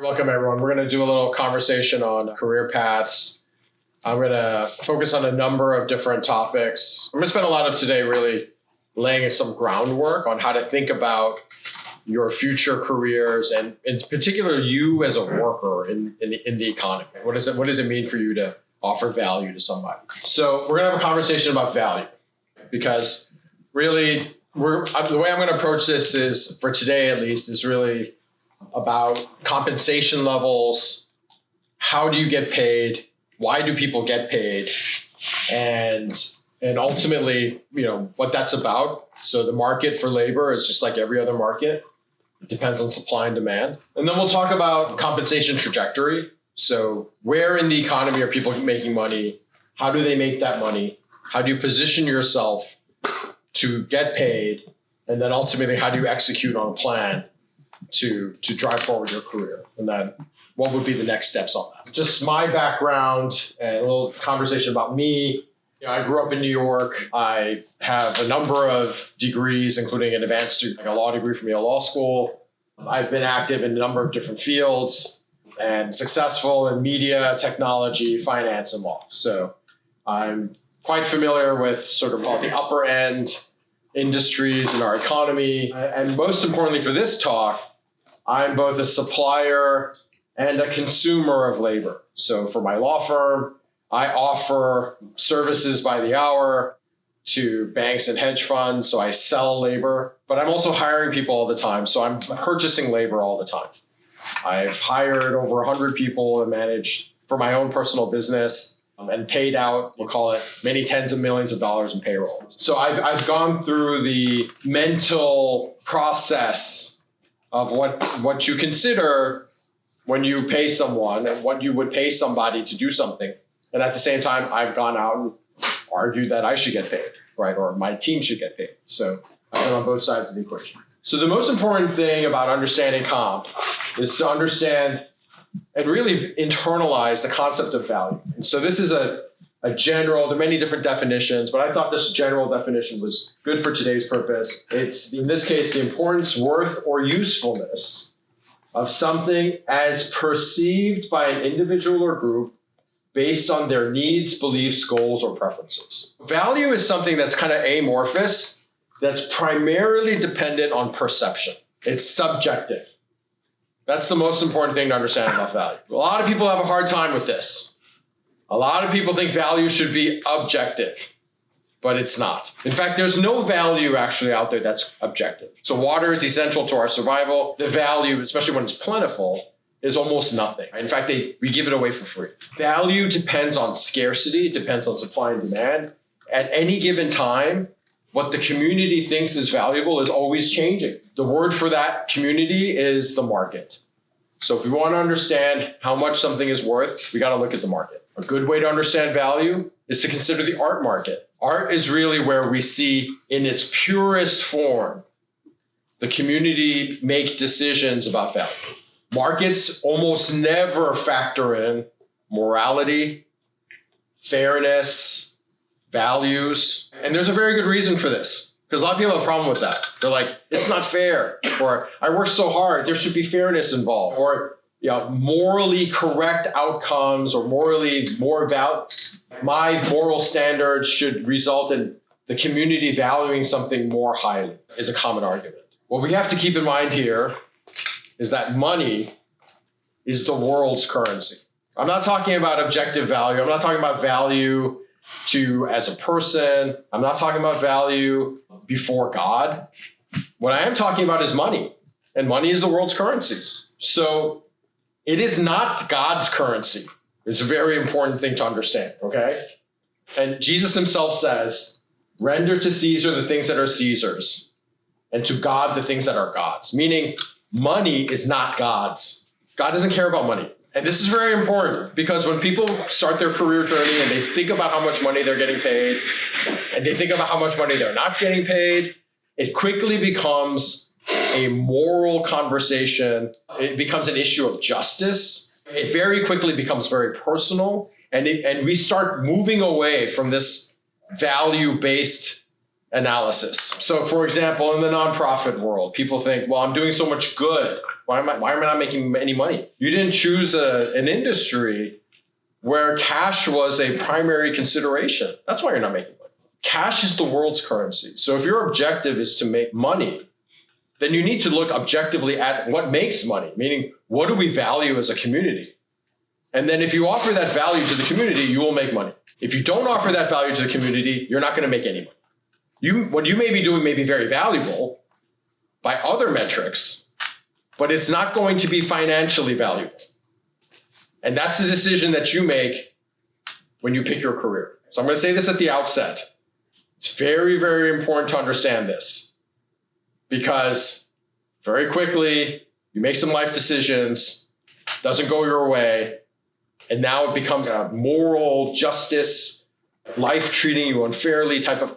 Welcome, everyone. We're going to do a little conversation on career paths. I'm going to focus on a number of different topics. I'm going to spend a lot of today really laying some groundwork on how to think about your future careers and in particular you as a worker in the economy. What does it mean for you to offer value to somebody? So we're going to have a conversation about value because really the way I'm going to approach this is, for today at least, is really about compensation levels. How do you get paid? Why do people get paid? And ultimately, what that's about. So the market for labor is just like every other market. It depends on supply and demand. And then we'll talk about compensation trajectory. So where in the economy are people making money? How do they make that money? How do you position yourself to get paid? And then ultimately, how do you execute on a plan to drive forward your career? And then what would be the next steps on that? Just my background and a little conversation about me. I grew up in New York. I have a number of degrees, including an advanced a law degree from Yale Law School. I've been active in a number of different fields and successful in media, technology, finance, and law. So I'm quite familiar with sort of the upper end industries in our economy. And most importantly for this talk, I'm both a supplier and a consumer of labor. So for my law firm, I offer services by the hour to banks and hedge funds. So I sell labor, but I'm also hiring people all the time. So I'm purchasing labor all the time. I've hired over 100 people and managed for my own personal business and paid out, we'll call it, many tens of millions of dollars in payroll. So I've gone through the mental process of what you consider when you pay someone and what you would pay somebody to do something. And at the same time, I've gone out and argued that I should get paid, right? Or my team should get paid. So I've been on both sides of the equation. So the most important thing about understanding comp is to understand and really internalize the concept of value. And so this is a general, there are many different definitions, but I thought this general definition was good for today's purpose. It's, in this case, the importance, worth, or usefulness of something as perceived by an individual or group based on their needs, beliefs, goals, or preferences. Value is something that's kind of amorphous, that's primarily dependent on perception. It's subjective. That's the most important thing to understand about value. A lot of people have a hard time with this. A lot of people think value should be objective, but it's not. In fact, there's no value actually out there that's objective. So water is essential to our survival. The value, especially when it's plentiful, is almost nothing. In fact, we give it away for free. Value depends on scarcity, it depends on supply and demand. At any given time, what the community thinks is valuable is always changing. The word for that community is the market. So if we want to understand how much something is worth, we got to look at the market. A good way to understand value is to consider the art market. Art is really where we see in its purest form the community make decisions about value. Markets almost never factor in morality, fairness, values. And there's a very good reason for this, because a lot of people have a problem with that. They're like, it's not fair, or I work so hard, there should be fairness involved, or morally correct outcomes, or my moral standards should result in the community valuing something more highly, is a common argument. What we have to keep in mind here is that money is the world's currency. I'm not talking about objective value. I'm not talking about value as a person. I'm not talking about value before God. What I am talking about is money, and money is the world's currency. So it is not God's currency. It's a very important thing to understand, okay? And Jesus himself says, render to Caesar the things that are Caesar's, and to God the things that are God's, meaning money is not God's. God doesn't care about money. And this is very important because when people start their career journey and they think about how much money they're getting paid and they think about how much money they're not getting paid, it quickly becomes a moral conversation. It becomes an issue of justice. It very quickly becomes very personal. And we start moving away from this value-based analysis. So for example, in the nonprofit world, people think, well, I'm doing so much good. Why am I not making any money? You didn't choose an industry where cash was a primary consideration. That's why you're not making money. Cash is the world's currency. So if your objective is to make money, then you need to look objectively at what makes money, meaning what do we value as a community? And then if you offer that value to the community, you will make money. If you don't offer that value to the community, you're not going to make any money. What you may be doing may be very valuable by other metrics, but it's not going to be financially valuable. And that's the decision that you make when you pick your career. So I'm going to say this at the outset. It's very, very important to understand this, because very quickly you make some life decisions, doesn't go your way, and now it becomes a moral justice, life treating you unfairly type of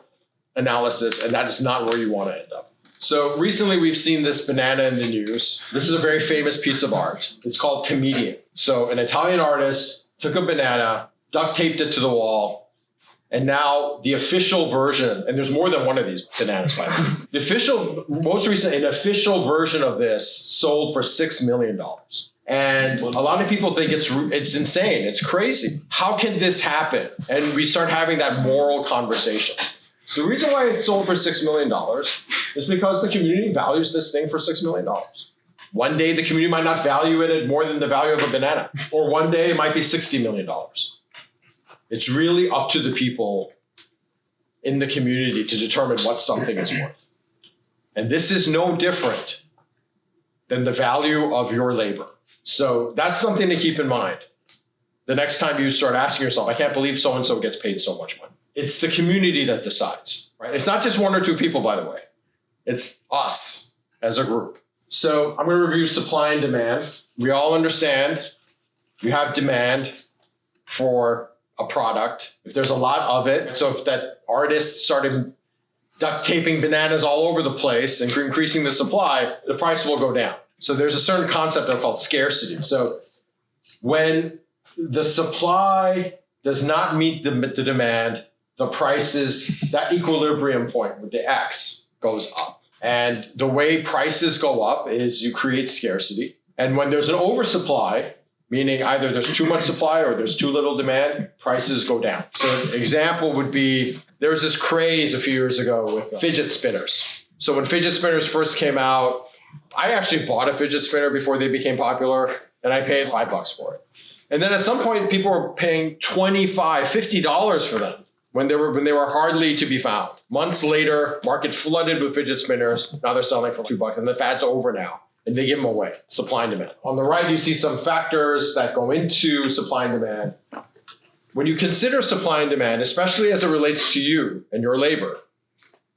analysis, and that is not where you want to end up. So recently we've seen this banana in the news. This is a very famous piece of art. It's called Comedian. So an Italian artist took a banana, duct taped it to the wall, and now the official version, and there's more than one of these bananas, by the way. An official version of this sold for $6 million. And a lot of people think it's insane. It's crazy. How can this happen? And we start having that moral conversation. The reason why it sold for $6 million is because the community values this thing for $6 million. One day the community might not value it at more than the value of a banana. Or one day it might be $60 million. It's really up to the people in the community to determine what something is worth. And this is no different than the value of your labor. So that's something to keep in mind. The next time you start asking yourself, I can't believe so-and-so gets paid so much money. It's the community that decides, right? It's not just one or two people, by the way. It's us as a group. So I'm going to review supply and demand. We all understand you have demand for a product. If there's a lot of it, so if that artist started duct taping bananas all over the place and increasing the supply, the price will go down. So there's a certain concept called scarcity. So when the supply does not meet the demand, the prices, that equilibrium point with the X goes up. And the way prices go up is you create scarcity. And when there's an oversupply, meaning either there's too much supply or there's too little demand, prices go down. So an example would be, there was this craze a few years ago with fidget spinners. So when fidget spinners first came out, I actually bought a fidget spinner before they became popular, and I paid $5 for it. And then at some point, people were paying $25, $50 for them when they were hardly to be found. Months later, market flooded with fidget spinners. Now they're selling for $2, and the fad's over now, and they give them away. Supply and demand. On the right, you see some factors that go into supply and demand. When you consider supply and demand, especially as it relates to you and your labor,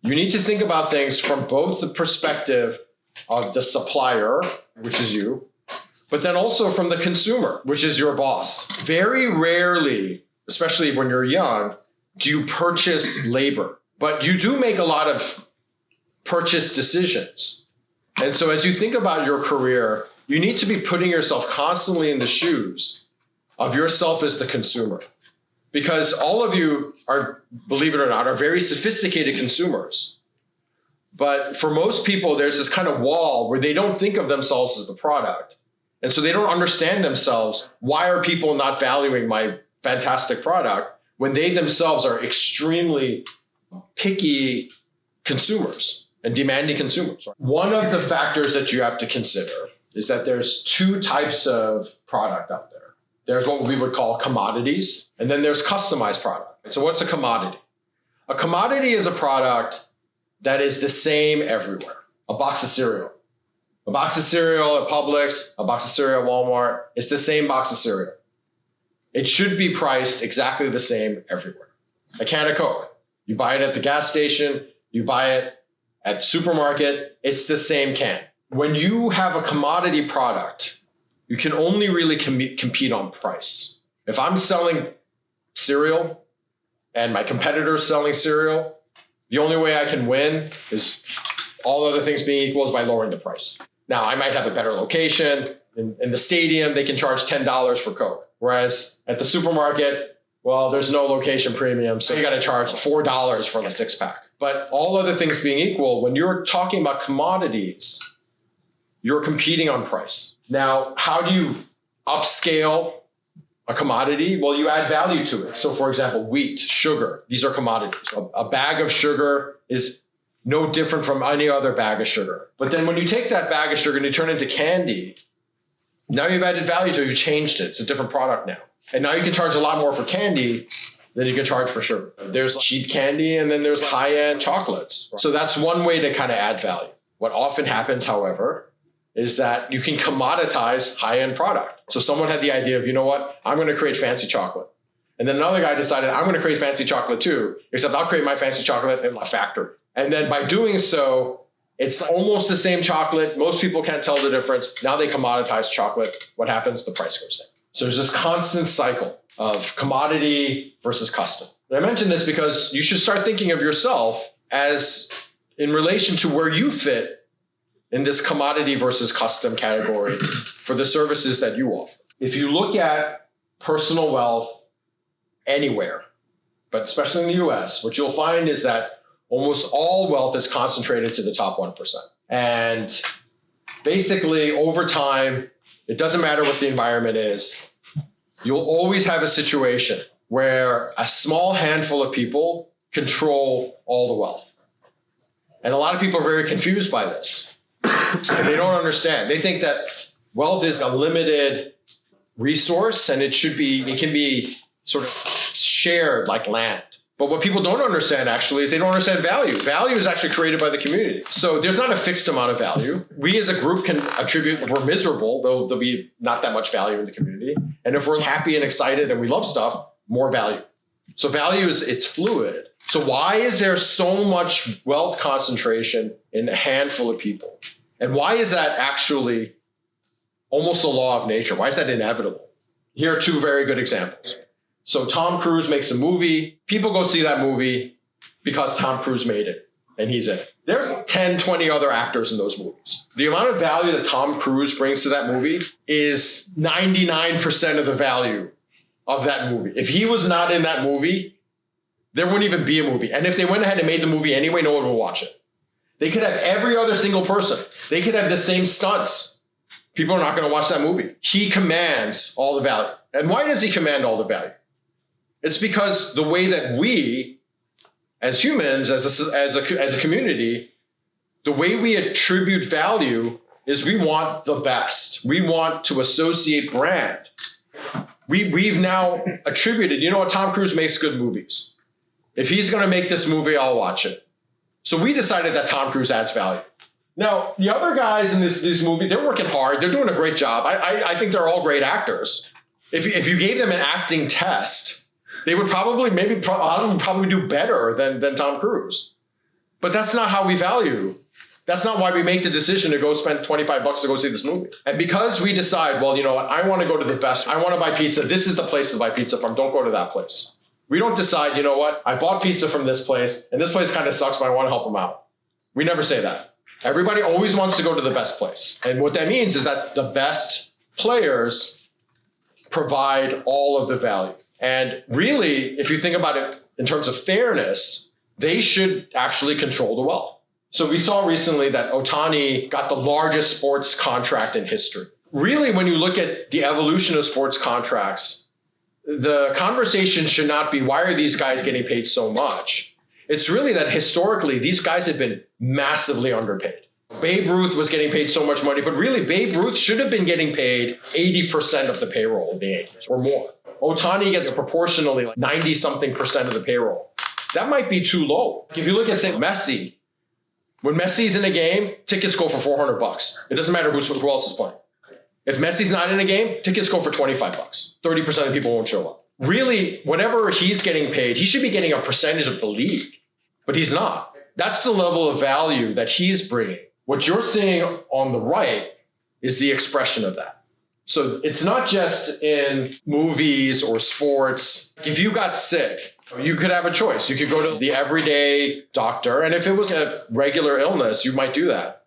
you need to think about things from both the perspective of the supplier, which is you, but then also from the consumer, which is your boss. Very rarely, especially when you're young, do you purchase labor, but you do make a lot of purchase decisions. And so as you think about your career, you need to be putting yourself constantly in the shoes of yourself as the consumer, because all of you are, believe it or not, are very sophisticated consumers. But for most people, there's this kind of wall where they don't think of themselves as the product. And so they don't understand themselves. Why are people not valuing my fantastic product when they themselves are extremely picky consumers and demanding consumers? One of the factors that you have to consider is that there's two types of product out there. There's what we would call commodities, and then there's customized product. So what's a commodity? A commodity is a product that is the same everywhere. A box of cereal. A box of cereal at Publix, a box of cereal at Walmart, it's the same box of cereal. It should be priced exactly the same everywhere. A can of Coke, you buy it at the gas station, you buy it at the supermarket, it's the same can. When you have a commodity product, you can only really compete on price. If I'm selling cereal and my competitor's selling cereal, the only way I can win is, all other things being equal, is by lowering the price. Now, I might have a better location. In the stadium, they can charge $10 for Coke. Whereas at the supermarket, well, there's no location premium, so you got to charge $4 for a six-pack. But all other things being equal, when you're talking about commodities, you're competing on price. Now, how do you upscale a commodity? Well, you add value to it. So for example, wheat, sugar, these are commodities. A bag of sugar is no different from any other bag of sugar. But then when you take that bag of sugar and you turn it into candy, now you've added value to it, you've changed it. It's a different product now. And now you can charge a lot more for candy than you can charge for sugar. There's cheap candy and then there's high-end chocolates. So that's one way to kind of add value. What often happens, however, is that you can commoditize high-end product. So someone had the idea of, you know what, I'm going to create fancy chocolate. And then another guy decided, I'm going to create fancy chocolate too, except I'll create my fancy chocolate in my factory. And then by doing so, it's almost the same chocolate. Most people can't tell the difference. Now they commoditize chocolate. What happens? The price goes down. So there's this constant cycle of commodity versus custom. And I mention this because you should start thinking of yourself as in relation to where you fit in this commodity versus custom category for the services that you offer. If you look at personal wealth anywhere, but especially in the US, what you'll find is that almost all wealth is concentrated to the top 1%. And basically over time, it doesn't matter what the environment is, you'll always have a situation where a small handful of people control all the wealth. And a lot of people are very confused by this. And they don't understand. They think that wealth is a limited resource and it can be sort of shared like land. But what people don't understand actually is they don't understand value. Value is actually created by the community. So there's not a fixed amount of value. We as a group can attribute, if we're miserable, there'll be not that much value in the community. And if we're happy and excited and we love stuff, more value. So value it's fluid. So why is there so much wealth concentration in a handful of people? And why is that actually almost a law of nature? Why is that inevitable? Here are two very good examples. So Tom Cruise makes a movie. People go see that movie because Tom Cruise made it and he's in it. There's 10, 20 other actors in those movies. The amount of value that Tom Cruise brings to that movie is 99% of the value of that movie. If he was not in that movie, there wouldn't even be a movie. And if they went ahead and made the movie anyway, no one would watch it. They could have every other single person. They could have the same stunts. People are not going to watch that movie. He commands all the value. And why does he command all the value? It's because the way that we, as humans, as a community, the way we attribute value is we want the best. We want to associate brand. We've now attributed, you know what, Tom Cruise makes good movies. If he's going to make this movie, I'll watch it. So we decided that Tom Cruise adds value. Now, the other guys in this movie, they're working hard. They're doing a great job. I think they're all great actors. If you gave them an acting test, they would probably do better than Tom Cruise. But that's not how we value. That's not why we make the decision to go spend $25 to go see this movie. And because we decide, well, you know what, I want to go to the best. I want to buy pizza. This is the place to buy pizza from. Don't go to that place. We don't decide, you know what, I bought pizza from this place and this place kind of sucks, but I want to help them out. We never say that. Everybody always wants to go to the best place. And what that means is that the best players provide all of the value. And really, if you think about it in terms of fairness, they should actually control the wealth. So we saw recently that Ohtani got the largest sports contract in history. Really, when you look at the evolution of sports contracts, the conversation should not be, why are these guys getting paid so much? It's really that historically, these guys have been massively underpaid. Babe Ruth was getting paid so much money, but really Babe Ruth should have been getting paid 80% of the payroll of the Yankees or more. Ohtani gets proportionally like 90-something% of the payroll. That might be too low. If you look at, say, Messi, when Messi's in a game, tickets go for $400. It doesn't matter who else is playing. If Messi's not in a game, tickets go for $25. 30% of people won't show up. Really, whatever he's getting paid, he should be getting a percentage of the league, but he's not. That's the level of value that he's bringing. What you're seeing on the right is the expression of that. So it's not just in movies or sports. If you got sick, you could have a choice. You could go to the everyday doctor. And if it was a regular illness, you might do that.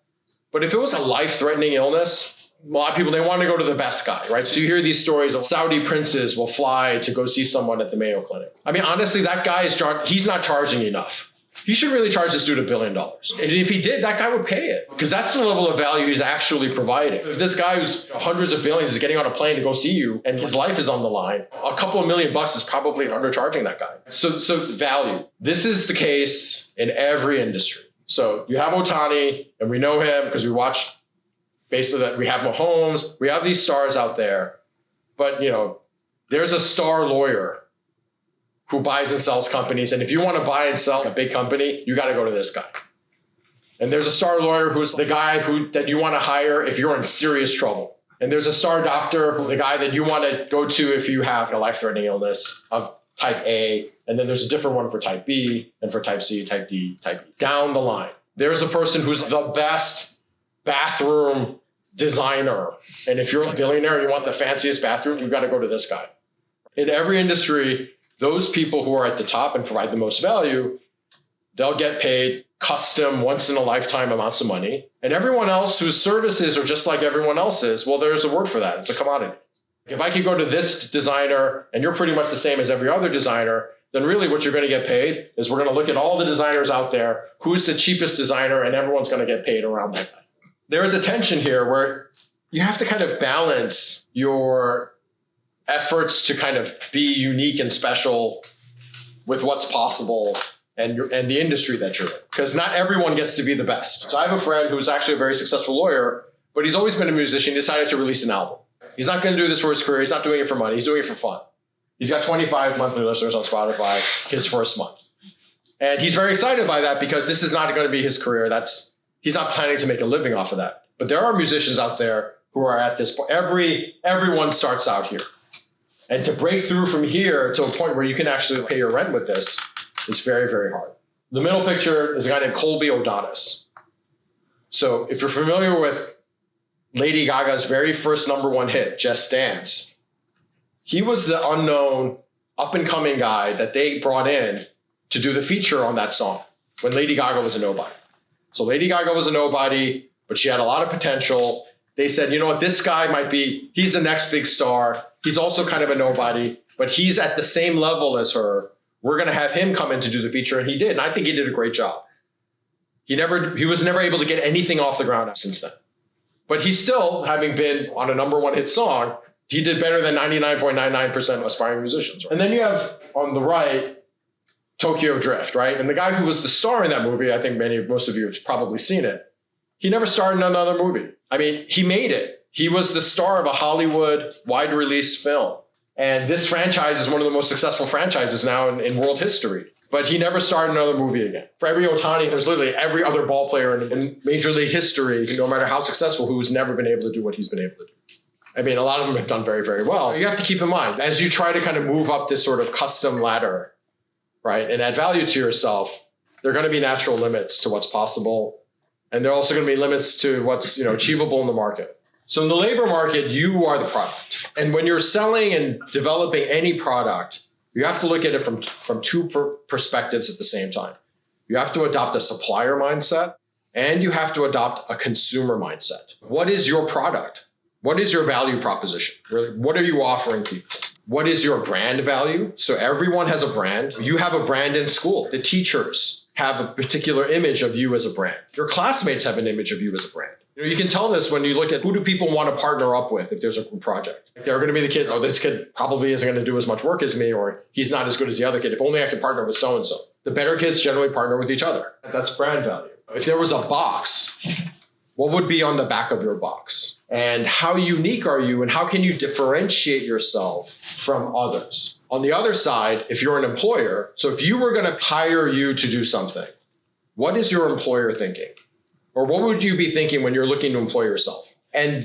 But if it was a life-threatening illness, a lot of people, they want to go to the best guy, right? So you hear these stories of Saudi princes will fly to go see someone at the Mayo Clinic. I mean, honestly, that guy he's not charging enough. he should really charge this dude $1 billion. And if he did, that guy would pay it because that's the level of value he's actually providing. If this guy who's hundreds of billions is getting on a plane to go see you and his life is on the line, a couple of $1 million is probably undercharging that guy. So value. This is the case in every industry. So you have Ohtani, and we know him because we watched basically that. We have Mahomes, we have these stars out there, but there's a star lawyer who buys and sells companies. And if you want to buy and sell a big company, you got to go to this guy. And there's a star lawyer who's the guy that you want to hire if you're in serious trouble. And there's a star doctor, the guy that you want to go to if you have a life-threatening illness of type A. And then there's a different one for type B and for type C, type D, type E. Down the line. There's a person who's the best bathroom designer. And if you're a billionaire and you want the fanciest bathroom, you've got to go to this guy. In every industry, those people who are at the top and provide the most value, they'll get paid custom once-in-a-lifetime amounts of money. And everyone else whose services are just like everyone else's, well, there's a word for that. It's a commodity. If I could go to this designer and you're pretty much the same as every other designer, then really what you're going to get paid is we're going to look at all the designers out there, who's the cheapest designer, and everyone's going to get paid around that guy. There is a tension here where you have to kind of balance your efforts to kind of be unique and special with what's possible and the industry that you're in. Because not everyone gets to be the best. So I have a friend who's actually a very successful lawyer, but he's always been a musician. He decided to release an album. He's not going to do this for his career. He's not doing it for money. He's doing it for fun. He's got 25 monthly listeners on Spotify his first month. And he's very excited by that because this is not going to be his career. He's not planning to make a living off of that. But there are musicians out there who are at this point. Everyone starts out here. And to break through from here to a point where you can actually pay your rent with this is very, very hard. The middle picture is a guy named Colby O'Donis. So if you're familiar with Lady Gaga's very first #1 hit, Just Dance, he was the unknown up-and-coming guy that they brought in to do the feature on that song when Lady Gaga was a nobody. So Lady Gaga was a nobody, but she had a lot of potential. They said, you know what, this guy he's the next big star. He's also kind of a nobody, but he's at the same level as her. We're going to have him come in to do the feature, and he did. And I think he did a great job. He was never able to get anything off the ground since then. But he's still, having been on a #1 hit song, he did better than 99.99% of aspiring musicians. And then you have, on the right, Tokyo Drift, right? And the guy who was the star in that movie, I think most of you have probably seen it, he never starred in another movie. I mean, he made it. He was the star of a Hollywood wide-release film. And this franchise is one of the most successful franchises now in world history. But he never starred in another movie again. For every Ohtani, there's literally every other ball player in Major League history, no matter how successful, who's never been able to do what he's been able to do. I mean, a lot of them have done very, very well. You have to keep in mind, as you try to kind of move up this sort of custom ladder, right, and add value to yourself, there are going to be natural limits to what's possible. And there are also going to be limits to what's achievable in the market. So in the labor market, you are the product. And when you're selling and developing any product, you have to look at it from two perspectives at the same time. You have to adopt a supplier mindset, and you have to adopt a consumer mindset. What is your product? What is your value proposition? Really, what are you offering people? What is your brand value? So everyone has a brand. You have a brand in school. The teachers have a particular image of you as a brand. Your classmates have an image of you as a brand. You can tell this when you look at who do people want to partner up with if there's a group project. There are going to be the kids, this kid probably isn't going to do as much work as me, or he's not as good as the other kid. If only I could partner with so-and-so. The better kids generally partner with each other. That's brand value. If there was a box, what would be on the back of your box? And how unique are you, and how can you differentiate yourself from others? On the other side, if you're an employer, so if you were going to hire you to do something, what is your employer thinking? Or what would you be thinking when you're looking to employ yourself? And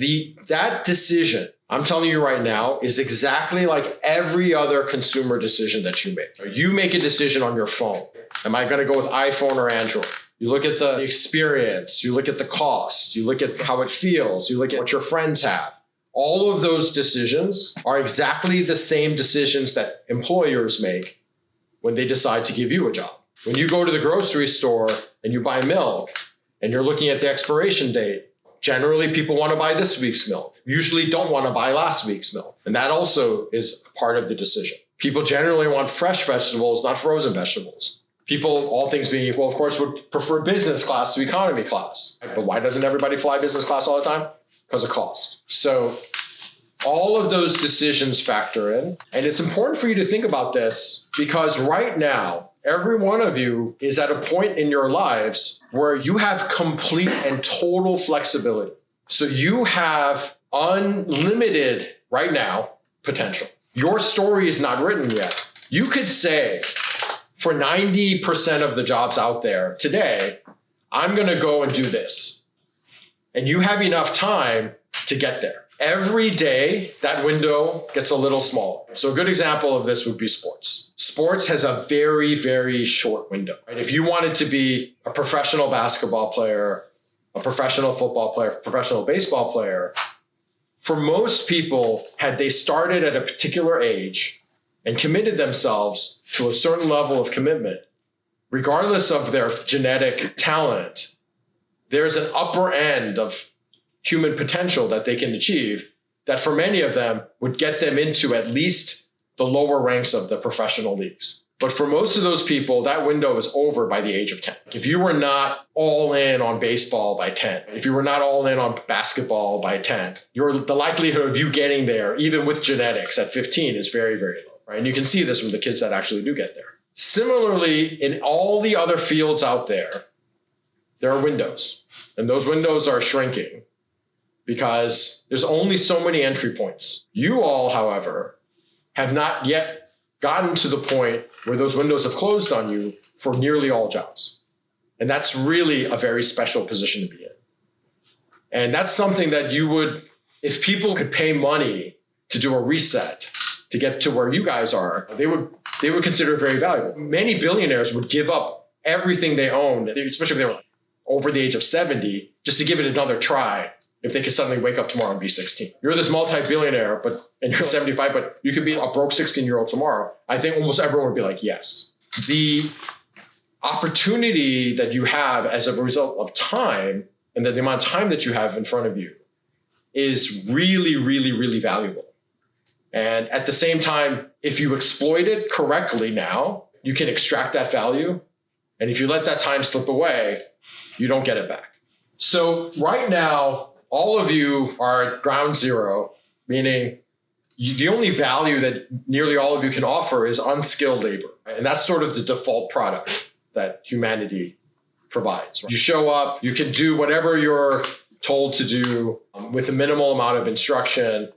that decision, I'm telling you right now, is exactly like every other consumer decision that you make. You make a decision on your phone. Am I going to go with iPhone or Android? You look at the experience, you look at the cost, you look at how it feels, you look at what your friends have. All of those decisions are exactly the same decisions that employers make when they decide to give you a job. When you go to the grocery store and you buy milk and you're looking at the expiration date, generally people want to buy this week's milk, usually don't want to buy last week's milk. And that also is part of the decision. People generally want fresh vegetables, not frozen vegetables. People, all things being equal, of course, would prefer business class to economy class. But why doesn't everybody fly business class all the time? Because of cost. So all of those decisions factor in. And it's important for you to think about this because right now, every one of you is at a point in your lives where you have complete and total flexibility. So you have unlimited, right now, potential. Your story is not written yet. You could say, for 90% of the jobs out there today, I'm going to go and do this. And you have enough time to get there. Every day, that window gets a little smaller. So a good example of this would be sports. Sports has a very, very short window. Right? If you wanted to be a professional basketball player, a professional football player, a professional baseball player, for most people, had they started at a particular age and committed themselves to a certain level of commitment, regardless of their genetic talent, there's an upper end of human potential that they can achieve that for many of them would get them into at least the lower ranks of the professional leagues. But for most of those people, that window is over by the age of 10. If you were not all in on baseball by 10, if you were not all in on basketball by 10, the likelihood of you getting there, even with genetics at 15, is very, very low. Right? And you can see this from the kids that actually do get there. Similarly, in all the other fields out there, there are windows. And those windows are shrinking because there's only so many entry points. You all, however, have not yet gotten to the point where those windows have closed on you for nearly all jobs. And that's really a very special position to be in. And that's something that you would, if people could pay money to do a reset, to get to where you guys are, they would consider it very valuable. Many billionaires would give up everything they owned, especially if they were like over the age of 70, just to give it another try if they could suddenly wake up tomorrow and be 16. You're this multi-billionaire, and you're 75, but you could be a broke 16-year-old tomorrow. I think almost everyone would be like, yes. The opportunity that you have as a result of time and the amount of time that you have in front of you is really, really, really valuable. And at the same time, if you exploit it correctly now, you can extract that value. And if you let that time slip away, you don't get it back. So right now, all of you are at ground zero, meaning the only value that nearly all of you can offer is unskilled labor. And that's sort of the default product that humanity provides. You show up, you can do whatever you're told to do with a minimal amount of instruction.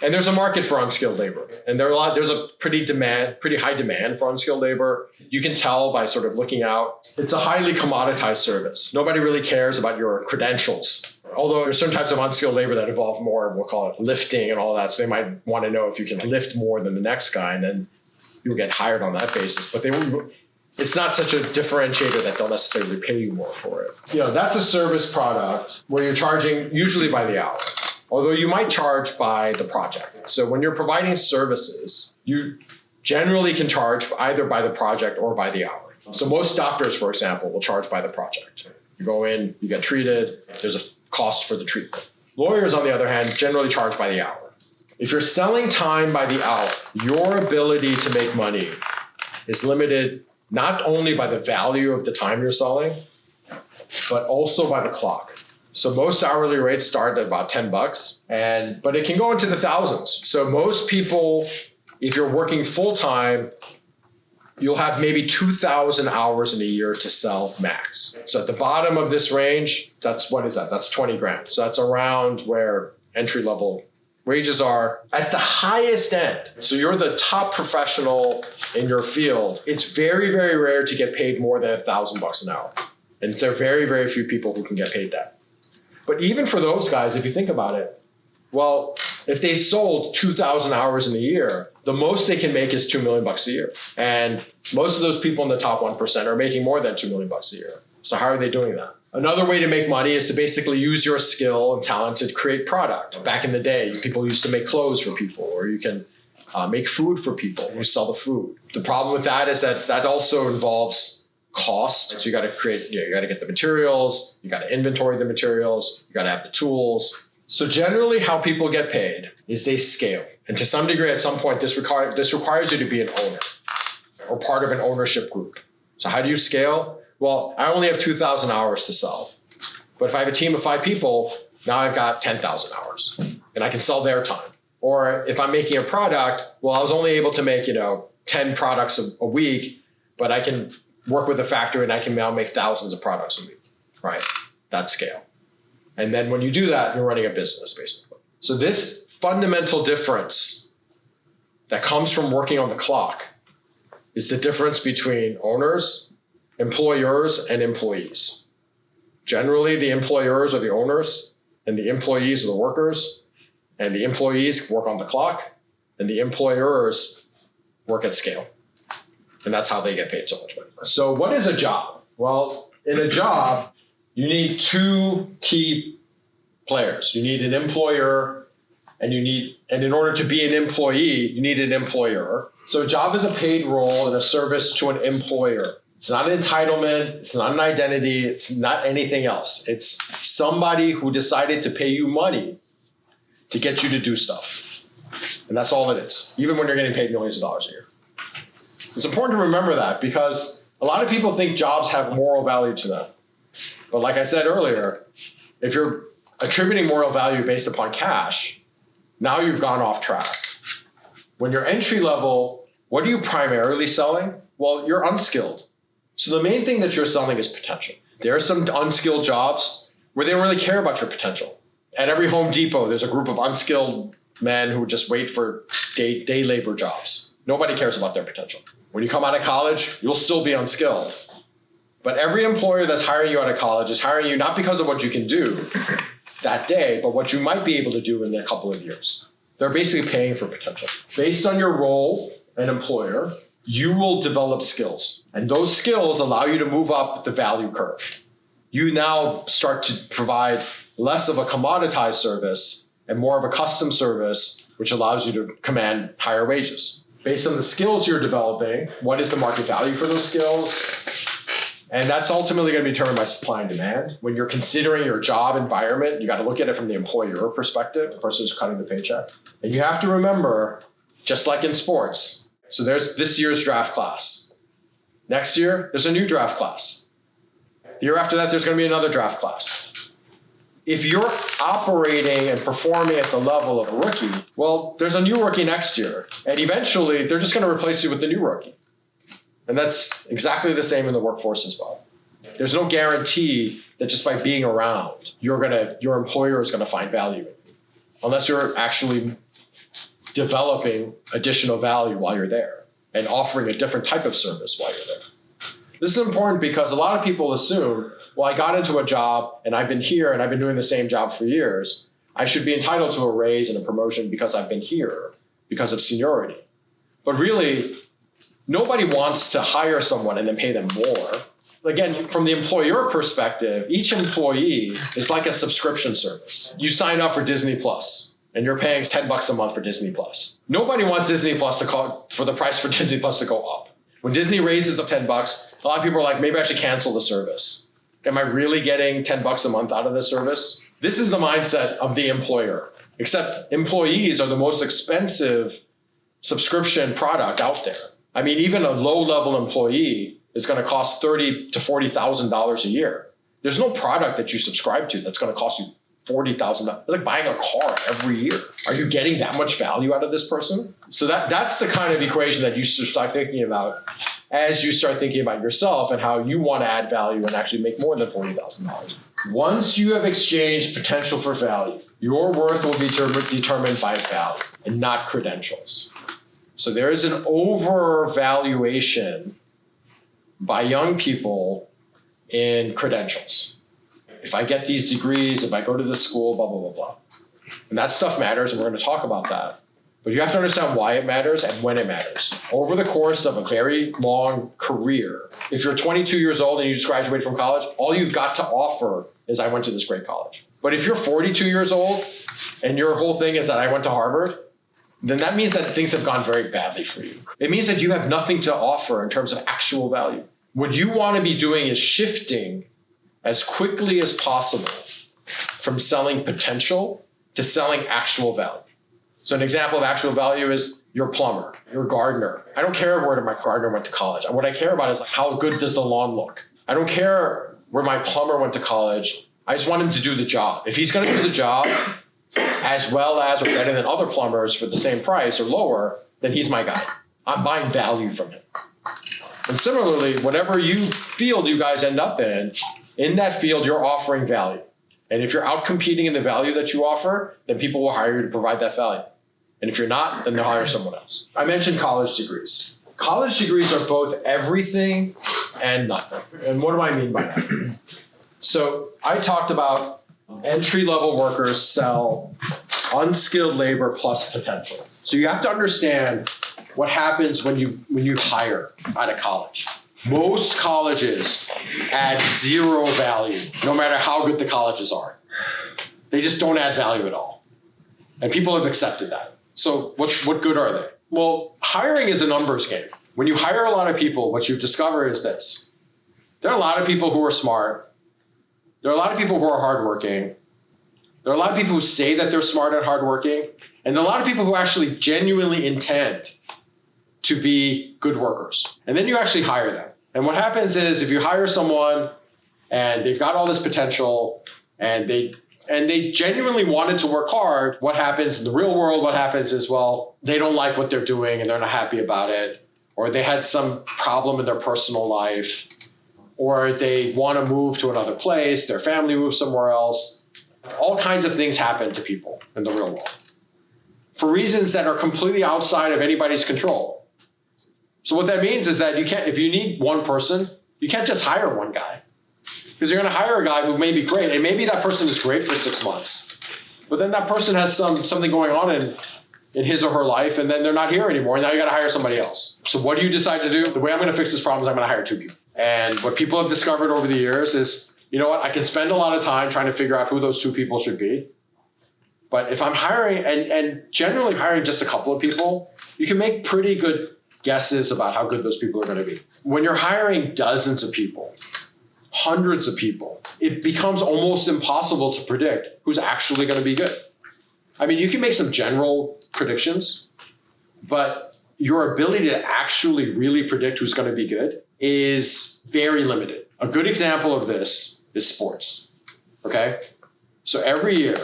And there's a market for unskilled labor. And there's a pretty high demand for unskilled labor. You can tell by sort of looking out. It's a highly commoditized service. Nobody really cares about your credentials. Although there's certain types of unskilled labor that involve more, we'll call it lifting and all that. So they might want to know if you can lift more than the next guy, and then you'll get hired on that basis. But it's not such a differentiator that they'll necessarily pay you more for it. That's a service product where you're charging usually by the hour. Although you might charge by the project. So when you're providing services, you generally can charge either by the project or by the hour. So most doctors, for example, will charge by the project. You go in, you get treated, there's a cost for the treatment. Lawyers, on the other hand, generally charge by the hour. If you're selling time by the hour, your ability to make money is limited not only by the value of the time you're selling, but also by the clock. So most hourly rates start at about $10, but it can go into the thousands. So most people, if you're working full time, you'll have maybe 2,000 hours in a year to sell max. So at the bottom of this range, that's 20 grand. So that's around where entry level wages are. At the highest end, so you're the top professional in your field, it's very, very rare to get paid more than $1,000 an hour. And there are very, very few people who can get paid that. But even for those guys, if you think about it, well, if they sold 2,000 hours in a year, the most they can make is $2 million a year. And most of those people in the top 1% are making more than $2 million a year. So how are they doing that? Another way to make money is to basically use your skill and talent to create product. Back in the day, people used to make clothes for people, or you can make food for people. You sell the food. The problem with that is that also involves cost. So you got to you got to get the materials, you got to inventory the materials, you got to have the tools. So generally how people get paid is they scale. And to some degree, at some point, this requires you to be an owner or part of an ownership group. So how do you scale? Well, I only have 2,000 hours to sell. But if I have a team of 5 people, now I've got 10,000 hours and I can sell their time. Or if I'm making a product, well, I was only able to make, 10 products a week, but I can work with a factory and I can now make thousands of products a week, right? That's scale. And then when you do that, you're running a business basically. So this fundamental difference that comes from working on the clock is the difference between owners, employers, and employees. Generally, the employers are the owners, and the employees are the workers, and the employees work on the clock, and the employers work at scale. And that's how they get paid so much money. So what is a job? Well, in a job, you need 2 key players. You need an employer, and in order to be an employee, you need an employer. So a job is a paid role and a service to an employer. It's not an entitlement. It's not an identity. It's not anything else. It's somebody who decided to pay you money to get you to do stuff. And that's all it is, even when you're getting paid millions of dollars a year. It's important to remember that because a lot of people think jobs have moral value to them. But like I said earlier, if you're attributing moral value based upon cash, now you've gone off track. When you're entry level, what are you primarily selling? Well, you're unskilled. So the main thing that you're selling is potential. There are some unskilled jobs where they don't really care about your potential. At every Home Depot, there's a group of unskilled men who just wait for day labor jobs. Nobody cares about their potential. When you come out of college, you'll still be unskilled. But every employer that's hiring you out of college is hiring you not because of what you can do that day, but what you might be able to do in a couple of years. They're basically paying for potential. Based on your role and employer, you will develop skills. And those skills allow you to move up the value curve. You now start to provide less of a commoditized service and more of a custom service, which allows you to command higher wages. Based on the skills you're developing, what is the market value for those skills? And that's ultimately going to be determined by supply and demand. When you're considering your job environment, you got to look at it from the employer perspective, the person who's cutting the paycheck. And you have to remember, just like in sports, so there's this year's draft class. Next year, there's a new draft class. The year after that, there's going to be another draft class. If you're operating and performing at the level of a rookie, well, there's a new rookie next year. And eventually, they're just going to replace you with the new rookie. And that's exactly the same in the workforce as well. There's no guarantee that just by being around, your employer is going to find value in you, unless you're actually developing additional value while you're there and offering a different type of service while you're there. This is important because a lot of people assume, well, I got into a job and I've been here and I've been doing the same job for years. I should be entitled to a raise and a promotion because I've been here because of seniority. But really, nobody wants to hire someone and then pay them more. Again, from the employer perspective, each employee is like a subscription service. You sign up for Disney Plus and you're paying $10 a month for Disney Plus. Nobody wants Disney Plus for the price for Disney Plus to go up. When Disney raises the $10, a lot of people are like, maybe I should cancel the service. Am I really getting $10 a month out of this service? This is the mindset of the employer, except employees are the most expensive subscription product out there. I mean, even a low-level employee is going to cost $30,000 to $40,000 a year. There's no product that you subscribe to that's going to cost you $40,000. It's like buying a car every year. Are you getting that much value out of this person? So that's the kind of equation that you should start thinking about as you start thinking about yourself and how you want to add value and actually make more than $40,000. Once you have exchanged potential for value, your worth will be determined by value and not credentials. So there is an overvaluation by young people in credentials. If I get these degrees, if I go to this school, blah, blah, blah, blah. And that stuff matters, and we're going to talk about that. But you have to understand why it matters and when it matters. Over the course of a very long career, if you're 22 years old and you just graduated from college, all you've got to offer is I went to this great college. But if you're 42 years old and your whole thing is that I went to Harvard, then that means that things have gone very badly for you. It means that you have nothing to offer in terms of actual value. What you want to be doing is shifting as quickly as possible from selling potential to selling actual value. So an example of actual value is your plumber, your gardener. I don't care where my gardener went to college. What I care about is how good does the lawn look. I don't care where my plumber went to college. I just want him to do the job. If he's going to do the job as well as or better than other plumbers for the same price or lower, then he's my guy. I'm buying value from him. And similarly, whatever field you guys end up in that field, you're offering value. And if you're out competing in the value that you offer, then people will hire you to provide that value. And if you're not, then they'll hire someone else. I mentioned college degrees. College degrees are both everything and nothing. And what do I mean by that? So I talked about entry-level workers sell unskilled labor plus potential. So you have to understand what happens when you hire out of college. Most colleges add zero value, no matter how good the colleges are. They just don't add value at all. And people have accepted that. So what good are they? Well, hiring is a numbers game. When you hire a lot of people, what you've discovered is this. There are a lot of people who are smart. There are a lot of people who are hardworking. There are a lot of people who say that they're smart and hardworking. And there are a lot of people who actually genuinely intend to be good workers. And then you actually hire them. And what happens is if you hire someone and they've got all this potential and they genuinely wanted to work hard, what happens in the real world, what happens is, well, they don't like what they're doing and they're not happy about it, or they had some problem in their personal life, or they want to move to another place, their family moves somewhere else. All kinds of things happen to people in the real world for reasons that are completely outside of anybody's control. So what that means is that if you need one person, you can't just hire one guy. Because you're going to hire a guy who may be great, and maybe that person is great for 6 months. But then that person has something going on in his or her life, and then they're not here anymore, and now you got to hire somebody else. So what do you decide to do? The way I'm going to fix this problem is I'm going to hire 2 people. And what people have discovered over the years is, you know what, I can spend a lot of time trying to figure out who those 2 people should be. But if I'm hiring, and generally hiring just a couple of people, you can make pretty good guesses about how good those people are going to be. When you're hiring dozens of people, hundreds of people, it becomes almost impossible to predict who's actually going to be good. I mean, you can make some general predictions, but your ability to actually really predict who's going to be good is very limited. A good example of this is sports, okay? So every year,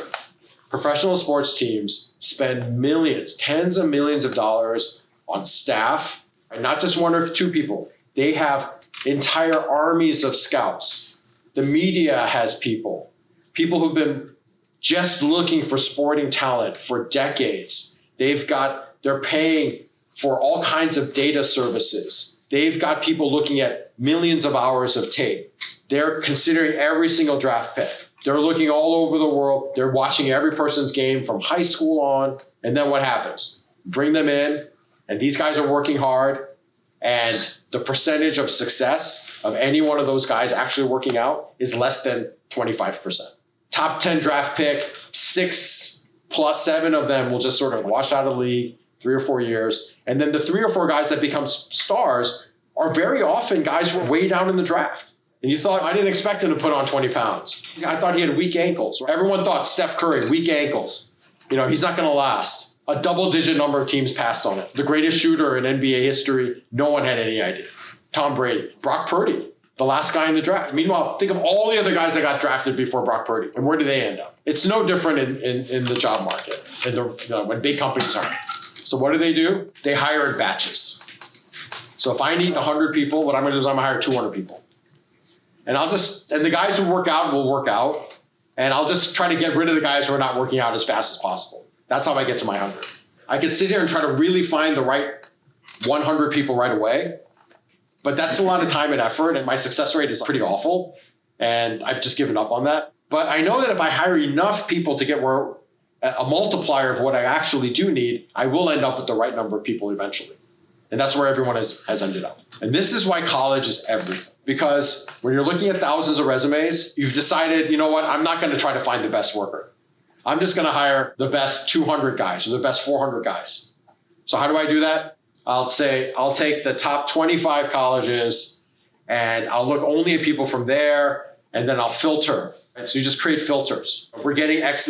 professional sports teams spend millions, tens of millions of dollars on staff, and not just 1 or 2 people. They have entire armies of scouts. The media has people who've been just looking for sporting talent for decades. They're paying for all kinds of data services. They've got people looking at millions of hours of tape. They're considering every single draft pick. They're looking all over the world. They're watching every person's game from high school on. And then what happens? Bring them in, and these guys are working hard. And the percentage of success of any one of those guys actually working out is less than 25%. Top 10 draft pick, 6 plus 7 of them will just sort of wash out of the league 3 or 4 years. And then the 3 or 4 guys that become stars are very often guys who are way down in the draft. And you thought, I didn't expect him to put on 20 pounds. I thought he had weak ankles. Everyone thought Steph Curry, weak ankles. He's not going to last. A double-digit number of teams passed on it. The greatest shooter in NBA history, no one had any idea. Tom Brady, Brock Purdy, the last guy in the draft. Meanwhile, think of all the other guys that got drafted before Brock Purdy. And where do they end up? It's no different in the job market when big companies are. So what do? They hire in batches. So if I need 100 people, what I'm going to do is I'm going to hire 200 people. And the guys who work out will work out. And I'll just try to get rid of the guys who are not working out as fast as possible. That's how I get to my 100. I could sit here and try to really find the right 100 people right away, but that's a lot of time and effort, and my success rate is pretty awful, and I've just given up on that. But I know that if I hire enough people to get a multiplier of what I actually do need, I will end up with the right number of people eventually. And that's where everyone has ended up. And this is why college is everything. Because when you're looking at thousands of resumes, you've decided, you know what, I'm not going to try to find the best worker. I'm just going to hire the best 200 guys or the best 400 guys. So how do I do that? I'll take the top 25 colleges and I'll look only at people from there, and then I'll filter So you just create filters. We're getting X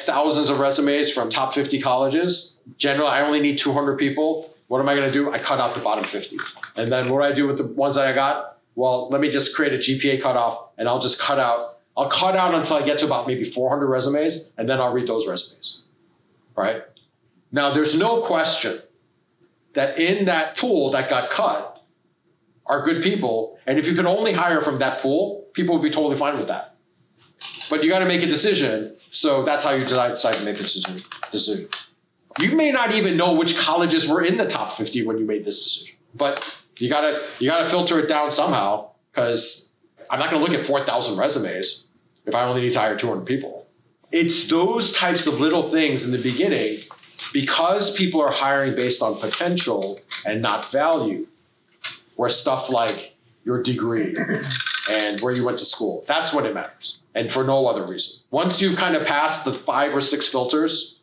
thousands of resumes from top 50 colleges. Generally, I only need 200 people. What am I going to do? I cut out the bottom 50. And then what do I do with the ones that I got? Well, let me just create a GPA cutoff and I'll just cut out. I'll cut out until I get to about maybe 400 resumes and then I'll read those resumes, right? Now, there's no question that in that pool that got cut are good people. And if you could only hire from that pool, people would be totally fine with that. But you got to make a decision. So that's how you decide to make the decision. You may not even know which colleges were in the top 50 when you made this decision, but you gotta filter it down somehow, because I'm not going to look at 4,000 resumes if I only need to hire 200 people. It's those types of little things in the beginning, because people are hiring based on potential and not value, where stuff like your degree and where you went to school, that's when it matters, and for no other reason. Once you've kind of passed the 5 or 6 filters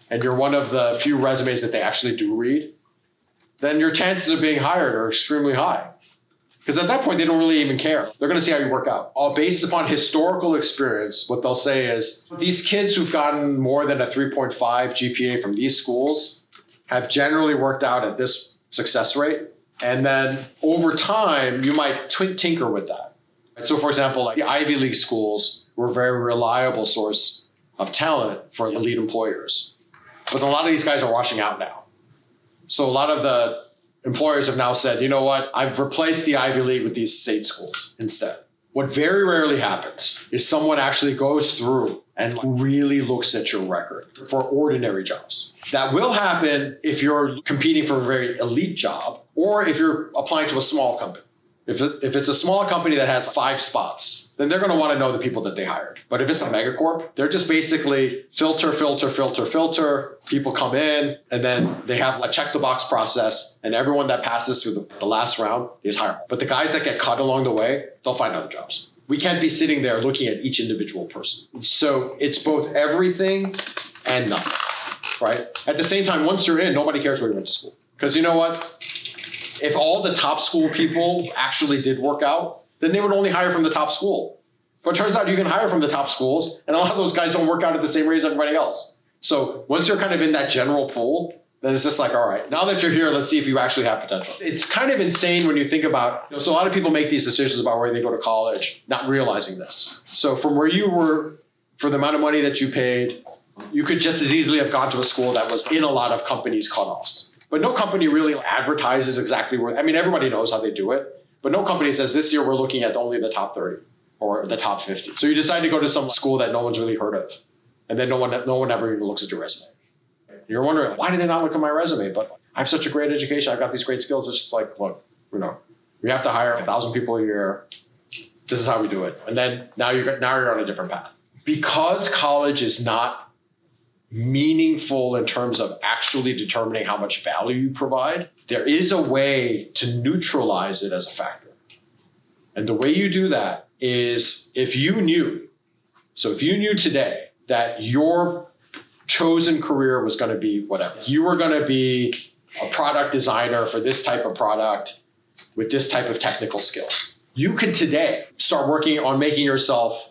and you're one of the few resumes that they actually do read, then your chances of being hired are extremely high. Because at that point, they don't really even care. They're going to see how you work out. All based upon historical experience, what they'll say is, these kids who've gotten more than a 3.5 GPA from these schools have generally worked out at this success rate. And then over time, you might tinker with that. So for example, like the Ivy League schools were a very reliable source of talent for elite employers. But a lot of these guys are washing out now. So a lot of the employers have now said, you know what, I've replaced the Ivy League with these state schools instead. What very rarely happens is someone actually goes through and really looks at your record for ordinary jobs. That will happen if you're competing for a very elite job or if you're applying to a small company. If it's a small company that has 5 spots, then they're going to want to know the people that they hired. But if it's a megacorp, they're just basically filter. People come in and then they have a check the box process, and everyone that passes through the last round is hired. But the guys that get cut along the way, they'll find other jobs. We can't be sitting there looking at each individual person. So it's both everything and nothing, right? At the same time, once you're in, nobody cares where you went to school. Because you know what? If all the top school people actually did work out, then they would only hire from the top school. But it turns out you can hire from the top schools, and a lot of those guys don't work out at the same rate as everybody else. So once you're kind of in that general pool, then it's just like, all right, now that you're here, let's see if you actually have potential. It's kind of insane when you think about, so a lot of people make these decisions about where they go to college, not realizing this. So from where you were, for the amount of money that you paid, you could just as easily have gone to a school that was in a lot of companies' cutoffs. But no company really advertises exactly where, I mean, everybody knows how they do it, but no company says this year we're looking at only the top 30 or the top 50. So you decide to go to some school that no one's really heard of, and then no one ever even looks at your resume. You're wondering, why do they not look at my resume? But I have such a great education, I've got these great skills. It's just like, look, we have to hire 1,000 people a year. This is how we do it. And then now you're on a different path. Because college is not meaningful in terms of actually determining how much value you provide, there is a way to neutralize it as a factor. And the way you do that is if you knew today that your chosen career was going to be whatever, you were going to be a product designer for this type of product with this type of technical skill, you could today start working on making yourself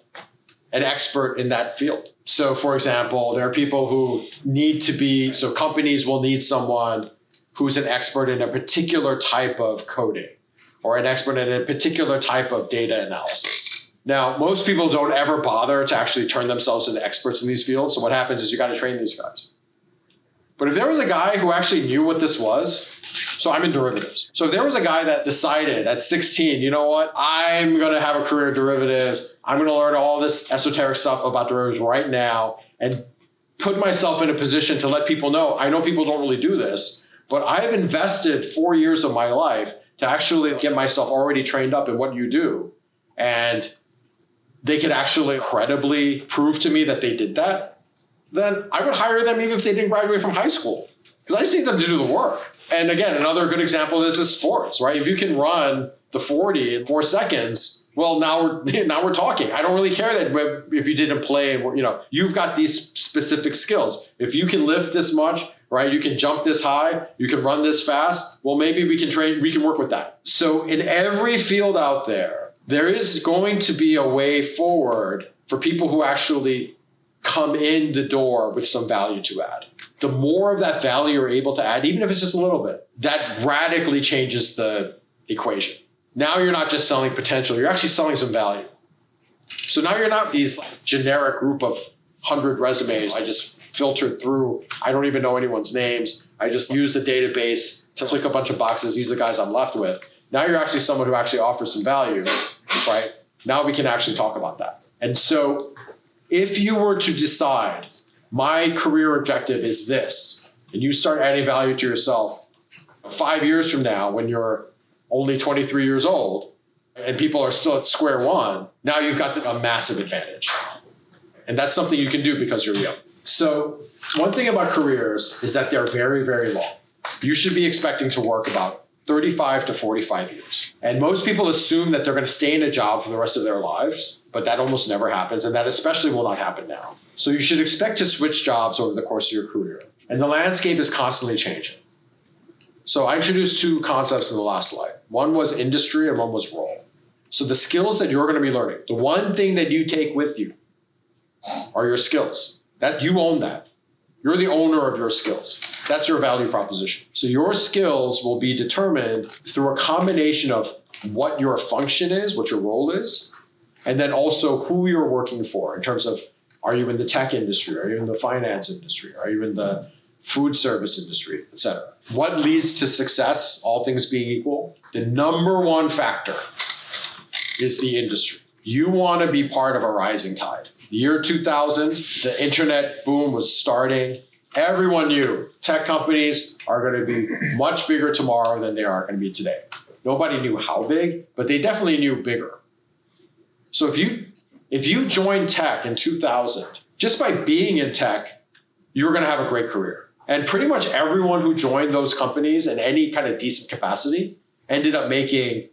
an expert in that field. So for example, there are people who so companies will need someone who's an expert in a particular type of coding or an expert in a particular type of data analysis. Now, most people don't ever bother to actually turn themselves into experts in these fields. So what happens is you got to train these guys. But if there was a guy who actually knew what this was, so I'm in derivatives. So if there was a guy that decided at 16, you know what, I'm going to have a career in derivatives. I'm going to learn all this esoteric stuff about derivatives right now and put myself in a position to let people know, I know people don't really do this, but I've invested 4 years of my life to actually get myself already trained up in what you do. And they could actually credibly prove to me that they did that. Then I would hire them even if they didn't graduate from high school, because I just need them to do the work. And again, another good example of this is sports, right? If you can run the 40 in 4 seconds, well, now we're talking. I don't really care that if you didn't play, you've got these specific skills. If you can lift this much, right? You can jump this high, you can run this fast. Well, maybe we can work with that. So in every field out there, there is going to be a way forward for people who actually come in the door with some value to add. The more of that value you're able to add, even if it's just a little bit, that radically changes the equation. Now you're not just selling potential, you're actually selling some value. So now you're not these generic group of 100 resumes I just filtered through. I don't even know anyone's names. I just use the database to click a bunch of boxes. These are the guys I'm left with. Now you're actually someone who actually offers some value, right? Now we can actually talk about that. And so if you were to decide my career objective is this, and you start adding value to yourself 5 years from now when you're only 23 years old and people are still at square one, now you've got a massive advantage. And that's something you can do because you're young. So one thing about careers is that they're very, very long. You should be expecting to work about 35 to 45 years. And most people assume that they're going to stay in a job for the rest of their lives, but that almost never happens. And that especially will not happen now. So you should expect to switch jobs over the course of your career. And the landscape is constantly changing. So I introduced two concepts in the last slide. One was industry and one was role. So the skills that you're going to be learning, the one thing that you take with you are your skills. That you own that. You're the owner of your skills. That's your value proposition. So your skills will be determined through a combination of what your function is, what your role is, and then also who you're working for in terms of, are you in the tech industry? Are you in the finance industry? Are you in the food service industry, et cetera? What leads to success, all things being equal? The number one factor is the industry. You want to be part of a rising tide. The year 2000, the internet boom was starting. Everyone knew tech companies are going to be much bigger tomorrow than they are going to be today. Nobody knew how big, but they definitely knew bigger. So if you joined tech in 2000, just by being in tech, you were going to have a great career. And pretty much everyone who joined those companies in any kind of decent capacity ended up making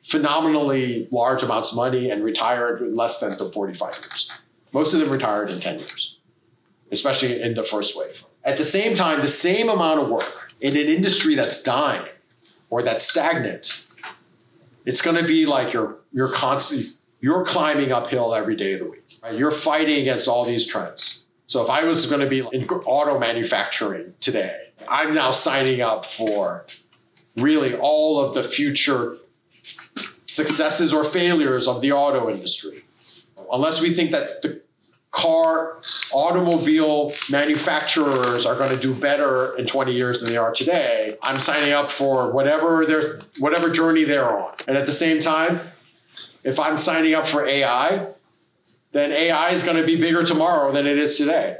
phenomenally large amounts of money and retired in less than 45 years. Most of them retired in 10 years, especially in the first wave. At the same time, the same amount of work in an industry that's dying or that's stagnant, it's going to be like you're climbing uphill every day of the week. Right? You're fighting against all these trends. So if I was going to be in auto manufacturing today, I'm now signing up for really all of the future successes or failures of the auto industry. Unless we think that the automobile manufacturers are going to do better in 20 years than they are today, I'm signing up for whatever journey they're on. And at the same time, if I'm signing up for AI, then AI is going to be bigger tomorrow than it is today.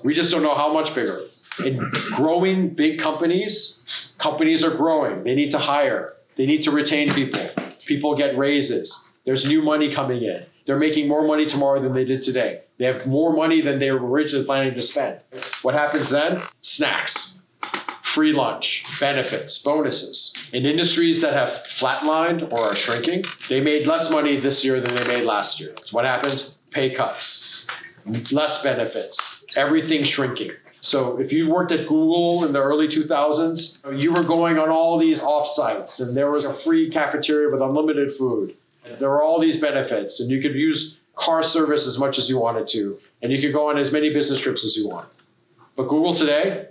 We just don't know how much bigger. In growing big companies are growing. They need to hire. They need to retain people. People get raises. There's new money coming in. They're making more money tomorrow than they did today. They have more money than they were originally planning to spend. What happens then? Snacks, free lunch, benefits, bonuses. In industries that have flatlined or are shrinking, they made less money this year than they made last year. So what happens? Pay cuts, less benefits, everything shrinking. So if you worked at Google in the early 2000s, you were going on all these offsites and there was a free cafeteria with unlimited food. There were all these benefits and you could use car service as much as you wanted to, and you could go on as many business trips as you want. But Google today,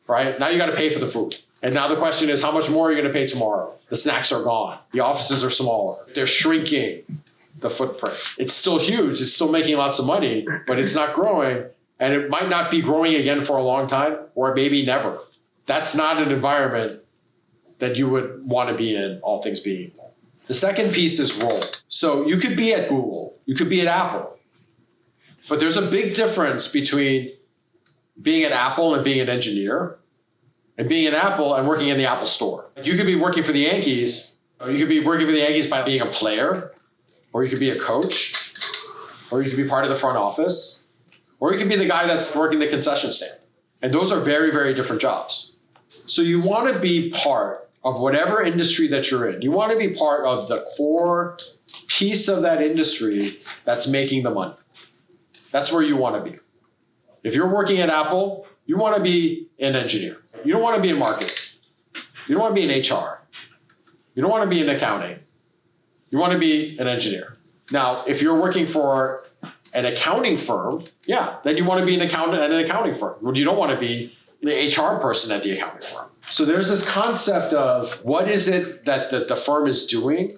right, now you got to pay for the food. And now the question is, how much more are you going to pay tomorrow? The snacks are gone. The offices are smaller. They're shrinking the footprint. It's still huge. It's still making lots of money, but it's not growing. And it might not be growing again for a long time, or maybe never. That's not an environment that you would want to be in, all things being equal. The second piece is role. So you could be at Google, you could be at Apple, but there's a big difference between being at Apple and being an engineer, and being at Apple and working in the Apple store. You could be working for the Yankees, or you could be working for the Yankees by being a player, or you could be a coach, or you could be part of the front office, or you could be the guy that's working the concession stand. And those are very, very different jobs. So you want to be part of whatever industry that you're in. You want to be part of the core piece of that industry that's making the money. That's where you want to be. If you're working at Apple, you want to be an engineer. You don't want to be in marketing. You don't want to be in HR. You don't want to be in accounting. You want to be an engineer. Now, if you're working for an accounting firm, yeah, then you want to be an accountant at an accounting firm. Well, you don't want to be the HR person at the accounting firm. So there's this concept of what is it that the firm is doing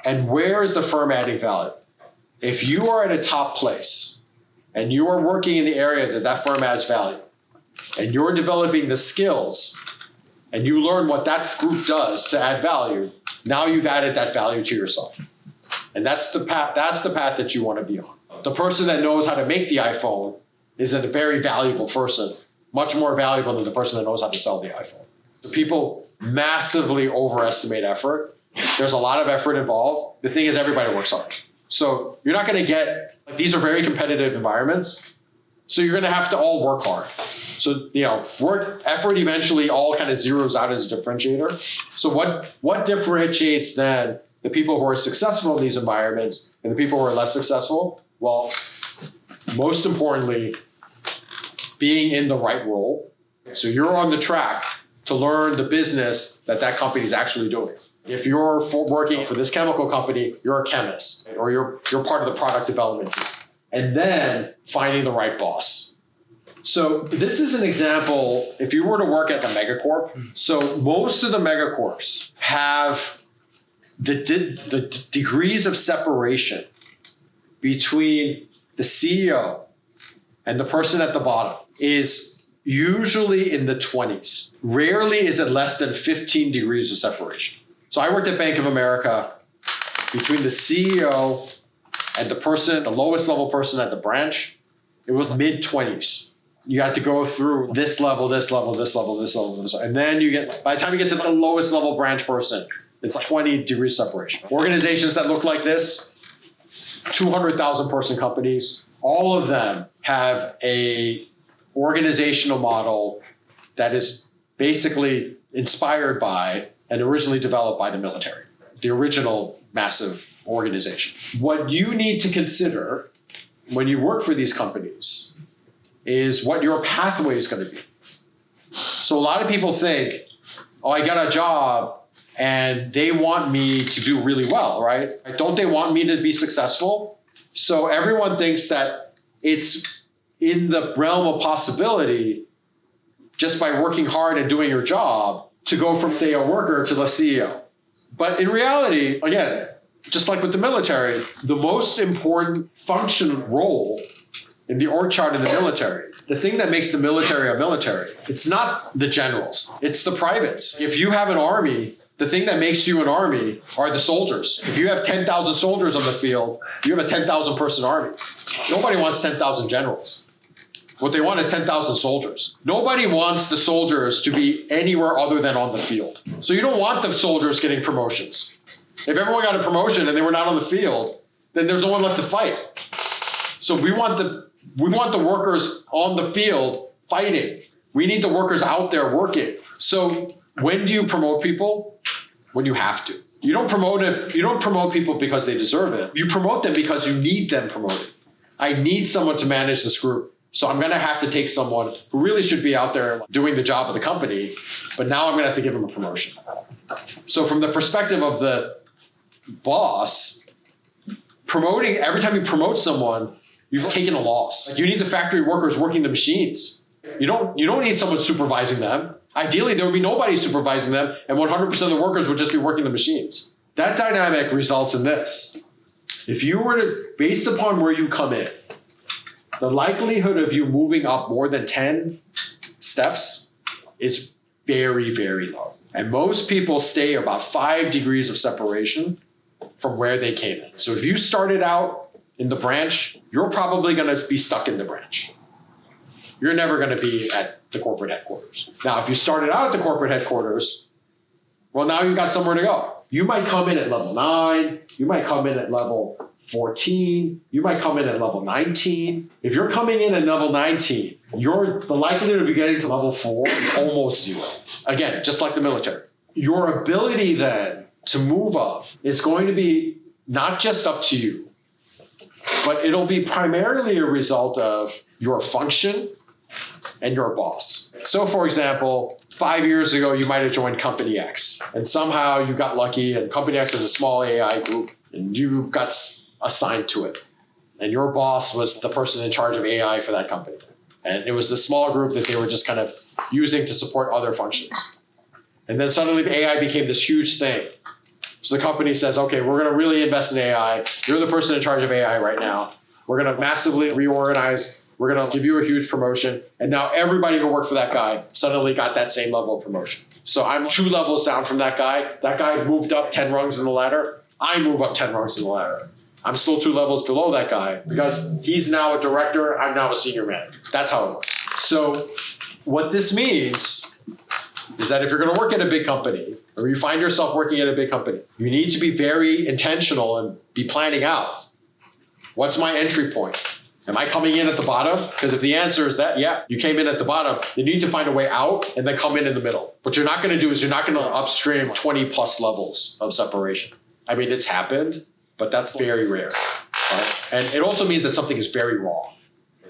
and where is the firm adding value? If you are at a top place and you are working in the area that that firm adds value and you're developing the skills and you learn what that group does to add value, now you've added that value to yourself. And that's the path that you want to be on. The person that knows how to make the iPhone is a very valuable person, much more valuable than the person that knows how to sell the iPhone. So people massively overestimate effort. There's a lot of effort involved. The thing is, everybody works hard. So you're not going to get, like, these are very competitive environments. So you're going to have to all work hard. So, work effort eventually all kind of zeroes out as a differentiator. So what differentiates then the people who are successful in these environments and the people who are less successful? Well, most importantly, being in the right role. So you're on the track to learn the business that company is actually doing. If you're working for this chemical company, you're a chemist, or you're part of the product development team. And then finding the right boss. So this is an example, if you were to work at the megacorp. So most of the megacorps have the degrees of separation between the CEO and the person at the bottom is usually in the 20s. Rarely is it less than 15 degrees of separation. So I worked at Bank of America. Between the CEO and the lowest level person at the branch, it was mid-20s. You had to go through this level, this level, this level, this level, this level. And then by the time you get to the lowest level branch person, it's 20 degrees separation. Organizations that look like this, 200,000 person companies, all of them have a organizational model that is basically inspired by and originally developed by the military, the original massive organization. What you need to consider when you work for these companies is what your pathway is going to be. So a lot of people think, oh, I got a job and they want me to do really well, right? Don't they want me to be successful? So everyone thinks that it's in the realm of possibility, just by working hard and doing your job, to go from, say, a worker to the CEO. But in reality, again, just like with the military, the most important function role in the org chart in the military, the thing that makes the military a military, it's not the generals, it's the privates. If you have an army, the thing that makes you an army are the soldiers. If you have 10,000 soldiers on the field, you have a 10,000 person army. Nobody wants 10,000 generals. What they want is 10,000 soldiers. Nobody wants the soldiers to be anywhere other than on the field. So you don't want the soldiers getting promotions. If everyone got a promotion and they were not on the field, then there's no one left to fight. So we want the workers on the field fighting. We need the workers out there working. So when do you promote people? When you have to. You don't promote people because they deserve it. You promote them because you need them promoted. I need someone to manage this group. So I'm going to have to take someone who really should be out there doing the job of the company, but now I'm going to have to give him a promotion. So from the perspective of the boss, every time you promote someone, you've taken a loss. You need the factory workers working the machines. You don't need someone supervising them. Ideally, there would be nobody supervising them, and 100% of the workers would just be working the machines. That dynamic results in this. If you were to, based upon where you come in, the likelihood of you moving up more than 10 steps is very, very low. And most people stay about 5 degrees of separation from where they came in. So if you started out in the branch, you're probably going to be stuck in the branch. You're never going to be at the corporate headquarters. Now, if you started out at the corporate headquarters, well, now you've got somewhere to go. You might come in at level 9. You might come in at level 14, you might come in at level 19. If you're coming in at level 19, the likelihood of you getting to level 4 is almost zero. Again, just like the military. Your ability then to move up is going to be not just up to you, but it'll be primarily a result of your function and your boss. So for example, 5 years ago, you might have joined Company X, and somehow you got lucky, and Company X is a small AI group, and you got assigned to it. and your boss was the person in charge of AI for that company. And it was the small group that they were just kind of using to support other functions. And then suddenly AI became this huge thing. So the company says, okay, we're going to really invest in AI. You're the person in charge of AI right now. We're going to massively reorganize. We're going to give you a huge promotion. And now everybody who worked for that guy suddenly got that same level of promotion. So I'm 2 levels down from that guy. That guy moved up 10 rungs in the ladder. I move up 10 rungs in the ladder. I'm still 2 levels below that guy because he's now a director. I'm now a senior manager. That's how it works. So what this means is that if you're going to work at a big company or you find yourself working at a big company, you need to be very intentional and be planning out. What's my entry point? Am I coming in at the bottom? Because if the answer is that, yeah, you came in at the bottom, then you need to find a way out and then come in the middle. What you're not going to do is you're not going to upstream 20 plus levels of separation. I mean, it's happened, but that's very rare. Right? And it also means that something is very wrong,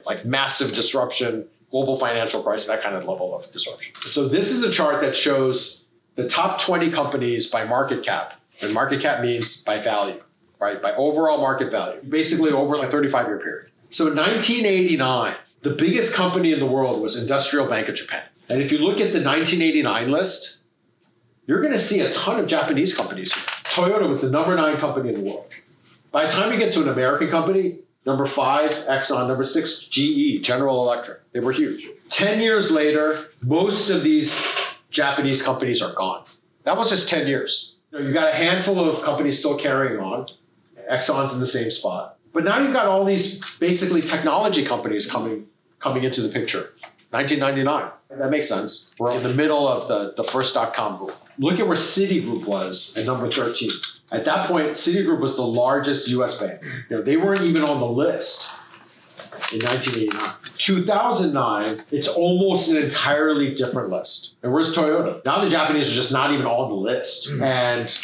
like massive disruption, global financial crisis, that kind of level of disruption. So this is a chart that shows the top 20 companies by market cap. And market cap means by value, right? By overall market value, basically over like a 35-year period. So in 1989, the biggest company in the world was Industrial Bank of Japan. And if you look at the 1989 list, you're going to see a ton of Japanese companies here. Toyota was the number 9 company in the world. By the time you get to an American company, number 5, Exxon, number 6, GE, General Electric. They were huge. 10 years later, most of these Japanese companies are gone. That was just 10 years. You got a handful of companies still carrying on. Exxon's in the same spot. But now you've got all these basically technology companies coming into the picture. 1999. That makes sense. We're in the middle of the first dot-com boom. Look at where Citigroup was at number 13. At that point, Citigroup was the largest US bank. They weren't even on the list in 1989. 2009, it's almost an entirely different list. And where's Toyota? Now the Japanese are just not even on the list. And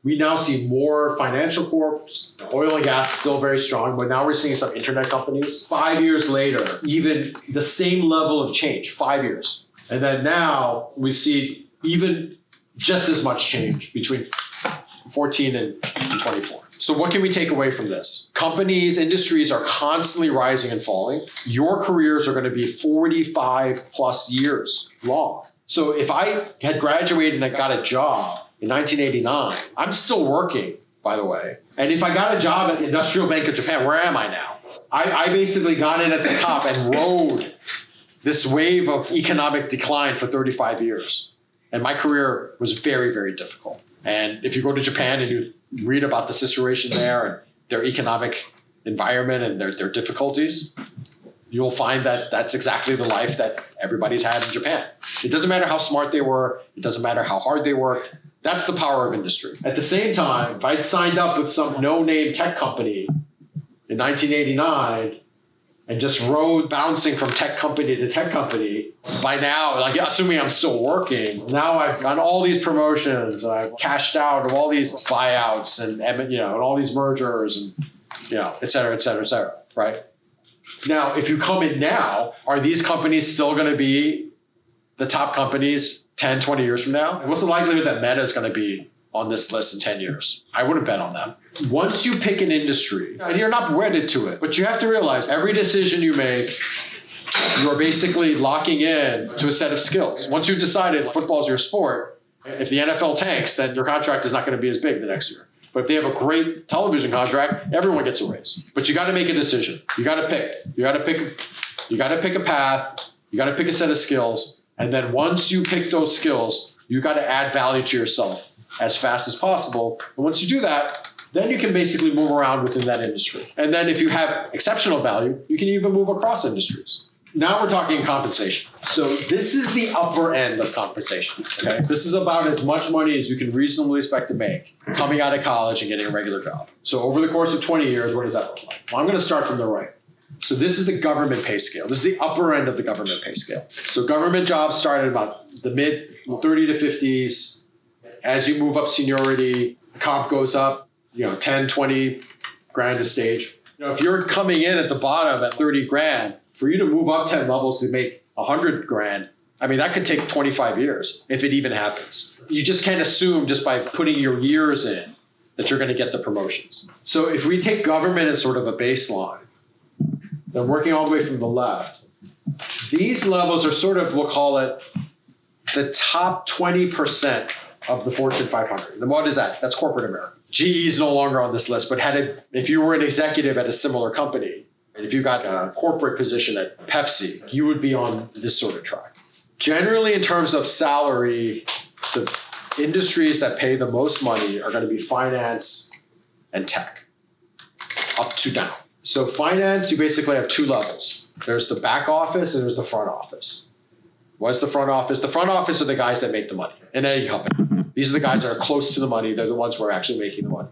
we now see more financial corps, oil and gas still very strong, but now we're seeing some internet companies. 5 years later, even the same level of change, 5 years. And then now we see even just as much change between 14 and 24. So what can we take away from this? Companies, industries are constantly rising and falling. Your careers are going to be 45 plus years long. So if I had graduated and I got a job in 1989, I'm still working, by the way. And if I got a job at the Industrial Bank of Japan, where am I now? I basically got in at the top and rode this wave of economic decline for 35 years. And my career was very, very difficult. And if you go to Japan and you read about the situation there and their economic environment and their difficulties, you'll find that that's exactly the life that everybody's had in Japan. It doesn't matter how smart they were. It doesn't matter how hard they worked. That's the power of industry. At the same time, if I'd signed up with some no-name tech company in 1989 and just rode bouncing from tech company to tech company, by now, like assuming I'm still working, now I've gotten all these promotions and I've cashed out of all these buyouts and all these mergers and et cetera, et cetera, et cetera, right? Now, if you come in now, are these companies still going to be the top companies 10, 20 years from now? What's the likelihood that Meta is going to be on this list in 10 years? I wouldn't bet on them. Once you pick an industry, and you're not wedded to it, but you have to realize every decision you make, you're basically locking in to a set of skills. Once you've decided football is your sport, if the NFL tanks, then your contract is not going to be as big the next year. But if they have a great television contract, everyone gets a raise. But you got to make a decision. You got to pick. You got to pick a path. You got to pick a set of skills. And then once you pick those skills, you got to add value to yourself as fast as possible. And once you do that, then you can basically move around within that industry. And then if you have exceptional value, you can even move across industries. Now we're talking compensation. So this is the upper end of compensation. Okay, this is about as much money as you can reasonably expect to make coming out of college and getting a regular job. So over the course of 20 years, what does that look like? Well, I'm going to start from the right. So this is the government pay scale. This is the upper end of the government pay scale. So government jobs start at about the mid 30 to 50s. As you move up seniority, comp goes up, 10, 20 grand a stage. If you're coming in at the bottom at 30 grand, for you to move up 10 levels to make 100 grand, I mean, that could take 25 years if it even happens. You just can't assume just by putting your years in that you're going to get the promotions. So if we take government as sort of a baseline, then working all the way from the left, these levels are sort of, we'll call it the top 20% of the Fortune 500. And what is that? That's corporate America. GE is no longer on this list, but if you were an executive at a similar company, and if you got a corporate position at Pepsi, you would be on this sort of track. Generally, in terms of salary, the industries that pay the most money are going to be finance and tech, up to down. So finance, you basically have two levels. There's the back office and there's the front office. What's the front office? The front office are the guys that make the money in any company. These are the guys that are close to the money. They're the ones who are actually making the money.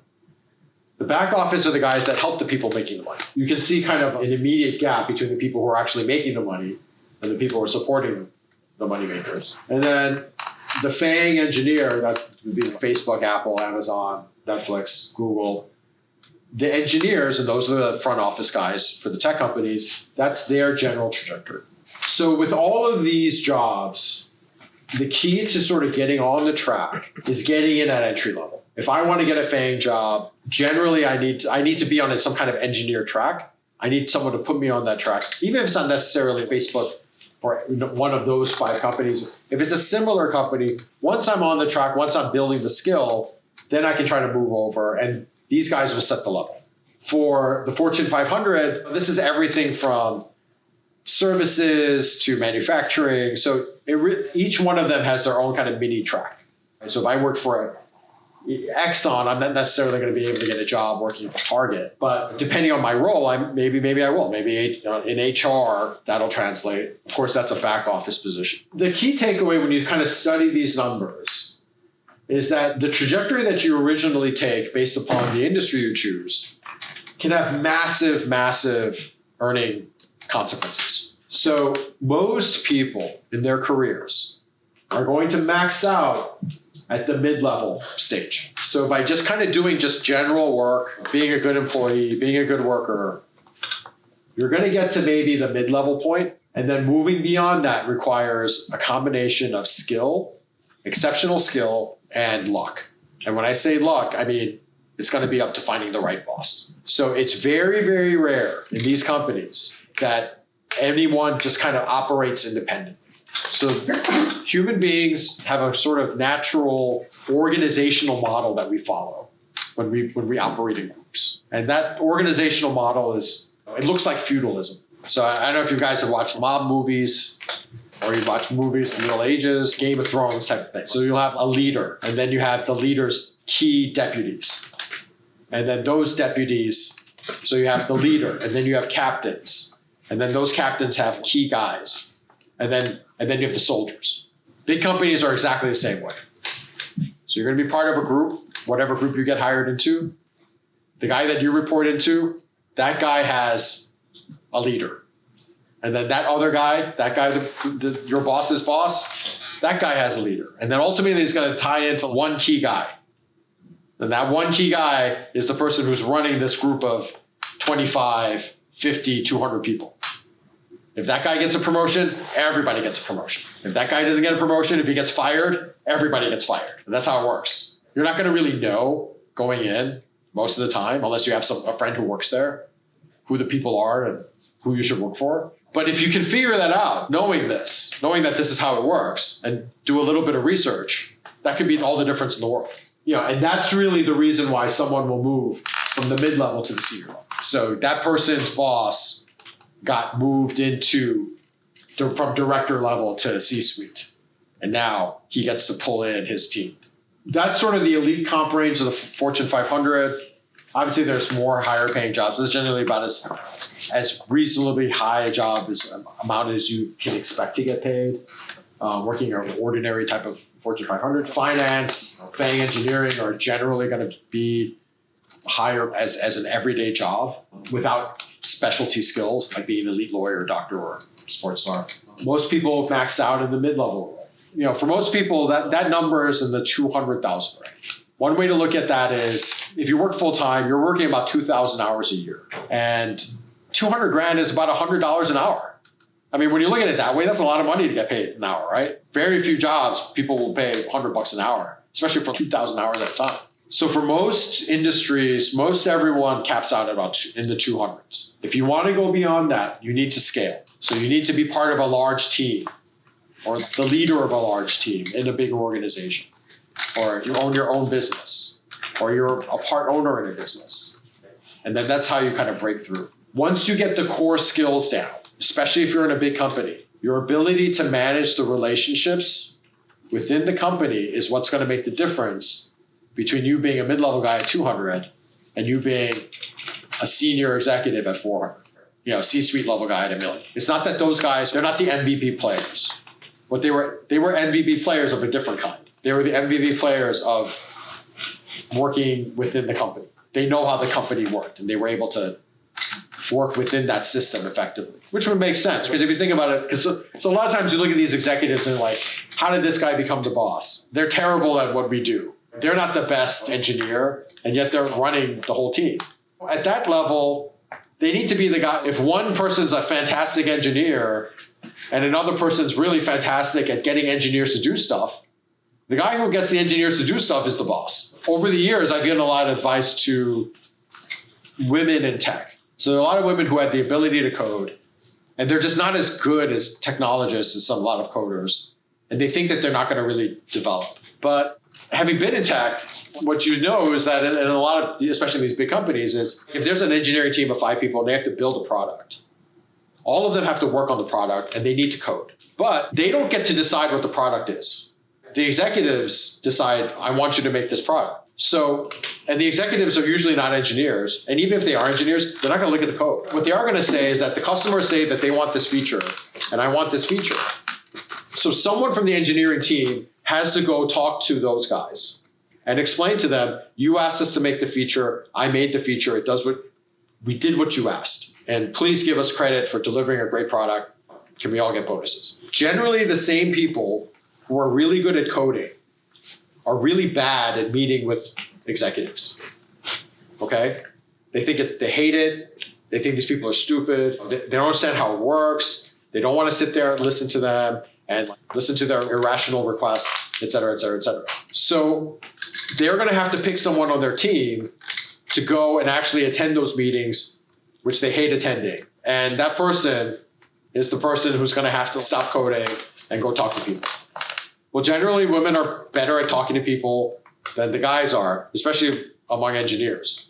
The back office are the guys that help the people making the money. You can see kind of an immediate gap between the people who are actually making the money and the people who are supporting the money makers. And then the FANG engineer, that would be Facebook, Apple, Amazon, Netflix, Google. The engineers, and those are the front office guys for the tech companies, that's their general trajectory. So with all of these jobs, the key to sort of getting on the track is getting in at entry level. If I want to get a FANG job, generally I need to be on some kind of engineer track. I need someone to put me on that track, even if it's not necessarily Facebook or one of those 5 companies. If it's a similar company, once I'm on the track, once I'm building the skill, then I can try to move over, and these guys will set the level. For the Fortune 500, this is everything from services to manufacturing. So each one of them has their own kind of mini track. So if I work for Exxon, I'm not necessarily going to be able to get a job working for Target. But depending on my role, maybe I will. Maybe in HR, that'll translate. Of course, that's a back office position. The key takeaway when you kind of study these numbers is that the trajectory that you originally take based upon the industry you choose can have massive, massive earning consequences. So most people in their careers are going to max out at the mid-level stage. So by just kind of doing just general work, being a good employee, being a good worker, you're going to get to maybe the mid-level point, and then moving beyond that requires a combination of skill, exceptional skill, and luck. And when I say luck, I mean it's going to be up to finding the right boss. So it's very, very rare in these companies that anyone just kind of operates independently. So human beings have a sort of natural organizational model that we follow when we operate in groups. And that organizational model it looks like feudalism. So I don't know if you guys have watched mob movies or you watch movies in the Middle Ages, Game of Thrones type of thing. So you'll have a leader, and then you have the leader's key deputies. And then those deputies, so you have the leader, and then you have captains. And then those captains have key guys. And then you have the soldiers. Big companies are exactly the same way. So you're going to be part of a group, whatever group you get hired into. The guy that you report into, that guy has a leader. And then that other guy, your boss's boss, that guy has a leader. And then ultimately it's going to tie into one key guy. And that one key guy is the person who's running this group of 25, 50, 200 people. If that guy gets a promotion, everybody gets a promotion. If that guy doesn't get a promotion, if he gets fired, everybody gets fired. And that's how it works. You're not going to really know going in most of the time, unless you have a friend who works there, who the people are and who you should work for. But if you can figure that out, knowing that this is how it works, and do a little bit of research, that could be all the difference in the world. And that's really the reason why someone will move from the mid-level to the senior level. So that person's boss got moved from director level to C-suite. And now he gets to pull in his team. That's sort of the elite comp range of the Fortune 500. Obviously, there's more higher paying jobs. It's generally about as reasonably high a job amount as you can expect to get paid. Working an ordinary type of Fortune 500. Finance, FANG engineering are generally going to be higher as an everyday job without specialty skills like being an elite lawyer, doctor, or sports star. Most people max out in the mid-level. For most people, that number is in the 200,000 range. One way to look at that is if you work full-time, you're working about 2,000 hours a year. And 200 grand is about $100 an hour. I mean, when you look at it that way, that's a lot of money to get paid an hour, right? Very few jobs people will pay $100 an hour, especially for 2,000 hours at a time. So for most industries, most everyone caps out about in the 200s. If you want to go beyond that, you need to scale. So you need to be part of a large team or the leader of a large team in a bigger organization, or you own your own business, or you're a part owner in a business. And then that's how you kind of break through. Once you get the core skills down, especially if you're in a big company, your ability to manage the relationships within the company is what's going to make the difference between you being a mid-level guy at 200 and you being a senior executive at 400, C-suite level guy at $1 million. It's not that those guys, they're not the MVP players. But they were MVP players of a different kind. They were the MVP players of working within the company. They know how the company worked, and they were able to work within that system effectively, which would make sense. Because if you think about it, so a lot of times you look at these executives and like, how did this guy become the boss? They're terrible at what we do. They're not the best engineer, and yet they're running the whole team. At that level, they need to be the guy. If one person's a fantastic engineer and another person's really fantastic at getting engineers to do stuff, the guy who gets the engineers to do stuff is the boss. Over the years, I've given a lot of advice to women in tech. So there are a lot of women who had the ability to code, and they're just not as good as technologists as a lot of coders, and they think that they're not going to really develop. But having been in tech, what you know is that in a lot of, especially these big companies, is if there's an engineering team of 5 people and they have to build a product, all of them have to work on the product and they need to code. But they don't get to decide what the product is. The executives decide, I want you to make this product. So, and the executives are usually not engineers. And even if they are engineers, they're not going to look at the code. What they are going to say is that the customers say that they want this feature and I want this feature. So someone from the engineering team has to go talk to those guys and explain to them, you asked us to make the feature. I made the feature. It does what we did what you asked. And please give us credit for delivering a great product. Can we all get bonuses? Generally, the same people who are really good at coding are really bad at meeting with executives. Okay? They hate it. They think these people are stupid. They don't understand how it works. They don't want to sit there and listen to them and listen to their irrational requests, et cetera, et cetera, et cetera. So they're going to have to pick someone on their team to go and actually attend those meetings, which they hate attending. And that person is the person who's going to have to stop coding and go talk to people. Well, generally, women are better at talking to people than the guys are, especially among engineers.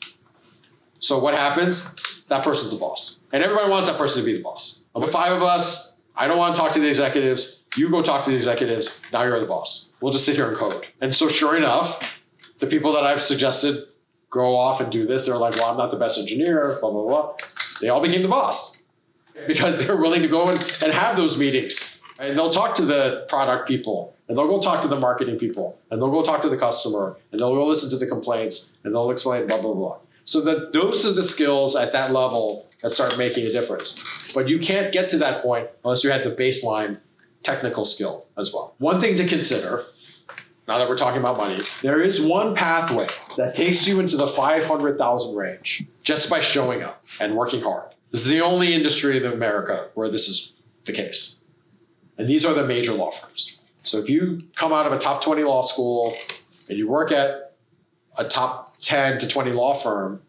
So what happens? That person's the boss. And everybody wants that person to be the boss. Of the 5 of us, I don't want to talk to the executives. You go talk to the executives. Now you're the boss. We'll just sit here and code. And so sure enough, the people that I've suggested go off and do this, they're like, well, I'm not the best engineer, blah, blah, blah. They all became the boss because they're willing to go and have those meetings. And they'll talk to the product people, and they'll go talk to the marketing people, and they'll go talk to the customer, and they'll go listen to the complaints, and they'll explain blah, blah, blah. So that those are the skills at that level that start making a difference. But you can't get to that point unless you had the baseline technical skill as well. One thing to consider, now that we're talking about money, there is one pathway that takes you into the 500,000 range just by showing up and working hard. This is the only industry in America where this is the case. And these are the major law firms. So if you come out of a top 20 law school and you work at a top 10 to 20 law firm,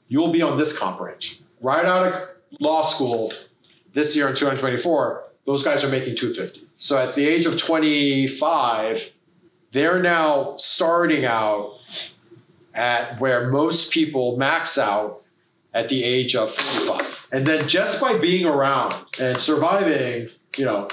you'll be on this comp range. Right out of law school this year in 2024, those guys are making 250. So at the age of 25, they're now starting out at where most people max out at the age of 55. And then just by being around and surviving, top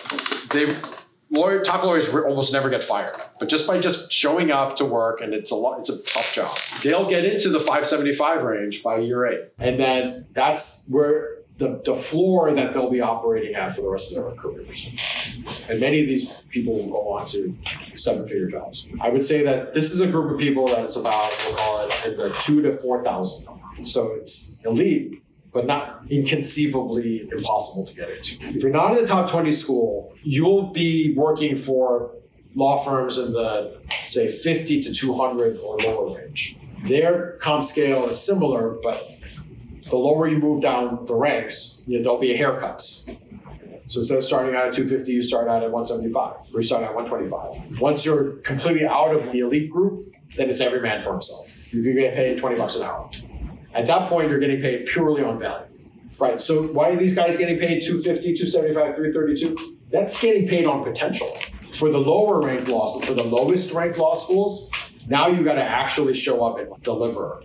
lawyers almost never get fired. But just by showing up to work, and it's a tough job, they'll get into the 575 range by year 8. And then that's where the floor that they'll be operating at for the rest of their careers. And many of these people will go on to 7-figure jobs. I would say that this is a group of people that is about, we'll call it, in the 2,000 to 4,000 number. So it's elite, but not inconceivably impossible to get into. If you're not in the top 20 school, you'll be working for law firms in the, say, 50 to 200 or lower range. Their comp scale is similar, but the lower you move down the ranks, there'll be haircuts. So instead of starting out at 250, you start out at 175, or you start out at 125. Once you're completely out of the elite group, then it's every man for himself. you could get paid $20 an hour. At that point, you're getting paid purely on value, right? So why are these guys getting paid $250, $275, $332? That's getting paid on potential. For the lower ranked law, for the lowest ranked law schools, now you got to actually show up and deliver.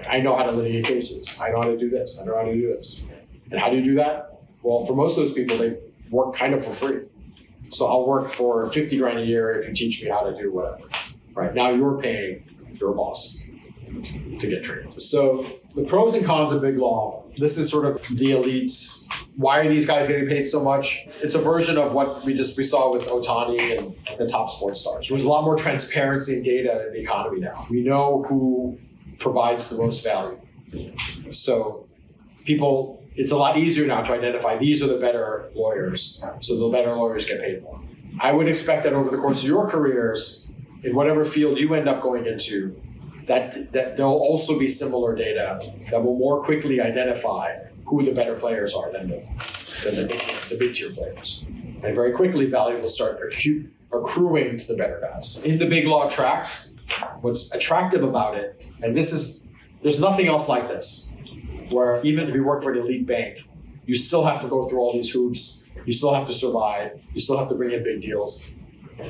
I know how to litigate cases. I know how to do this. I know how to do this. And how do you do that? Well, for most of those people, they work kind of for free. So I'll work for $50,000 a year if you teach me how to do whatever. Right now, you're paying your boss to get trained. So the pros and cons of big law. This is sort of the elites. Why are these guys getting paid so much? It's a version of what we saw with Otani and the top sports stars. There's a lot more transparency and data in the economy now. We know who provides the most value. So it's a lot easier now to identify these are the better lawyers. So the better lawyers get paid more. I would expect that over the course of your careers, in whatever field you end up going into, that there'll also be similar data that will more quickly identify who the better players are than the big tier players. And very quickly, value will start accruing to the better guys. In the big law track, what's attractive about it, and there's nothing else like this, where even if you work for an elite bank, you still have to go through all these hoops, you still have to survive, you still have to bring in big deals.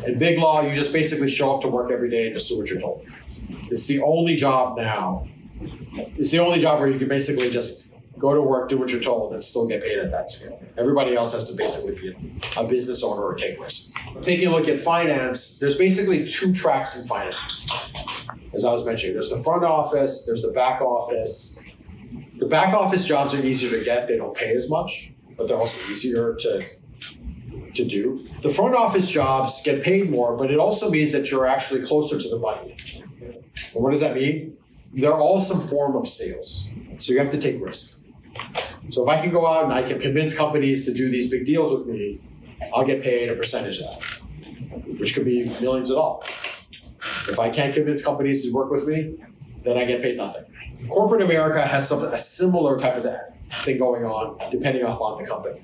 In big law, you just basically show up to work every day and just do what you're told. It's the only job now. It's the only job where you can basically just go to work, do what you're told, and still get paid at that scale. Everybody else has to basically be a business owner or take risks. Taking a look at finance, there's basically two tracks in finance. As I was mentioning, there's the front office, there's the back office. The back office jobs are easier to get. They don't pay as much, but they're also easier to do. The front office jobs get paid more, but it also means that you're actually closer to the money. And what does that mean? They're all some form of sales. So you have to take risk. So if I can go out and I can convince companies to do these big deals with me, I'll get paid a percentage of that, which could be millions of dollars. If I can't convince companies to work with me, then I get paid nothing. Corporate America has a similar type of thing going on, depending upon the company,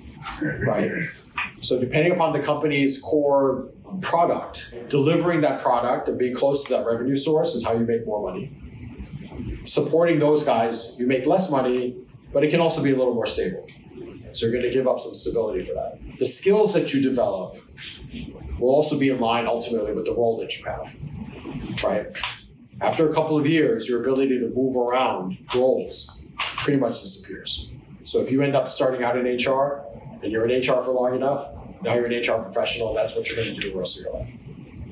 right? So depending upon the company's core product, delivering that product and being close to that revenue source is how you make more money. Supporting those guys, you make less money, but it can also be a little more stable. So you're going to give up some stability for that. The skills that you develop will also be in line ultimately with the role that you have, right? After a couple of years, your ability to move around roles pretty much disappears. So if you end up starting out in HR and you're in HR for long enough, now you're an HR professional, that's what you're going to do the rest of your life,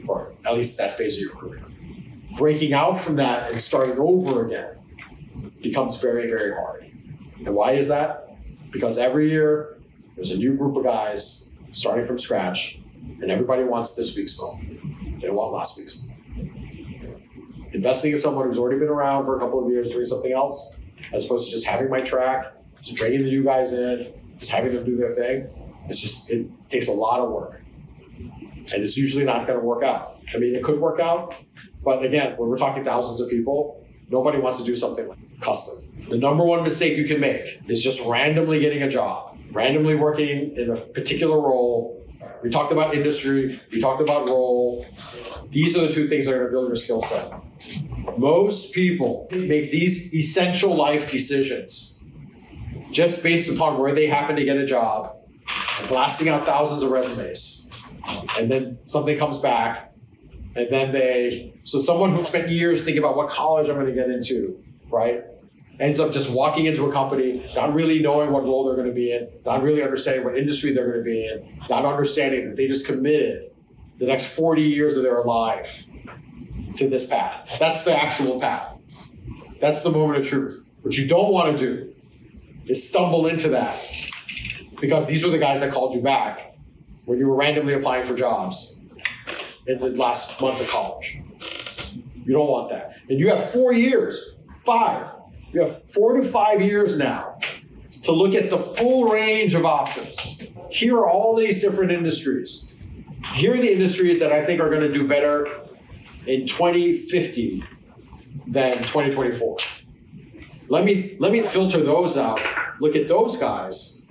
or at least that phase of your career. Breaking out from that and starting over again becomes very, very hard. And why is that? Because every year there's a new group of guys starting from scratch, and everybody wants this week's phone. They don't want last week's phone. Investing in someone who's already been around for a couple of years doing something else, as opposed to just having my track, just bringing the new guys in, just having them do their thing, it takes a lot of work. And it's usually not going to work out. I mean, it could work out, but again, when we're talking thousands of people, nobody wants to do something like custom. The number one mistake you can make is just randomly getting a job, randomly working in a particular role. We talked about industry, we talked about role. These are the two things that are going to build your skill set. Most people make these essential life decisions just based upon where they happen to get a job, and blasting out thousands of resumes. And then something comes back, and then so someone who spent years thinking about what college I'm going to get into, right, ends up just walking into a company, not really knowing what role they're going to be in, not really understanding what industry they're going to be in, not understanding that they just committed the next 40 years of their life to this path. That's the actual path. That's the moment of truth. What you don't want to do is stumble into that, because these were the guys that called you back when you were randomly applying for jobs in the last month of college. You don't want that. And you have 4 years, 5. You have 4 to 5 years now to look at the full range of options. Here are all these different industries. Here are the industries that I think are going to do better in 2050 than 2024. Let me filter those out, look at those guys,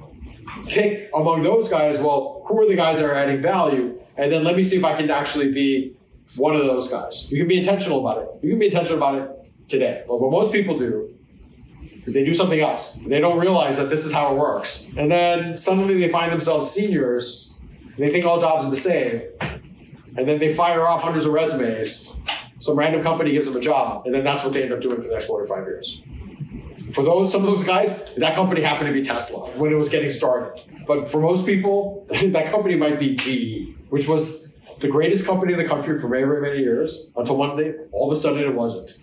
pick among those guys, well, who are the guys that are adding value? And then let me see if I can actually be one of those guys. You can be intentional about it. You can be intentional about it today. But what most people do is they do something else. They don't realize that this is how it works. And then suddenly they find themselves seniors, and they think all jobs are the same. And then they fire off hundreds of resumes. Some random company gives them a job, and then that's what they end up doing for the next 4 to 5 years. For some of those guys, that company happened to be Tesla when it was getting started. But for most people, that company might be GE, which was the greatest company in the country for very, very many years, until one day, all of a sudden it wasn't.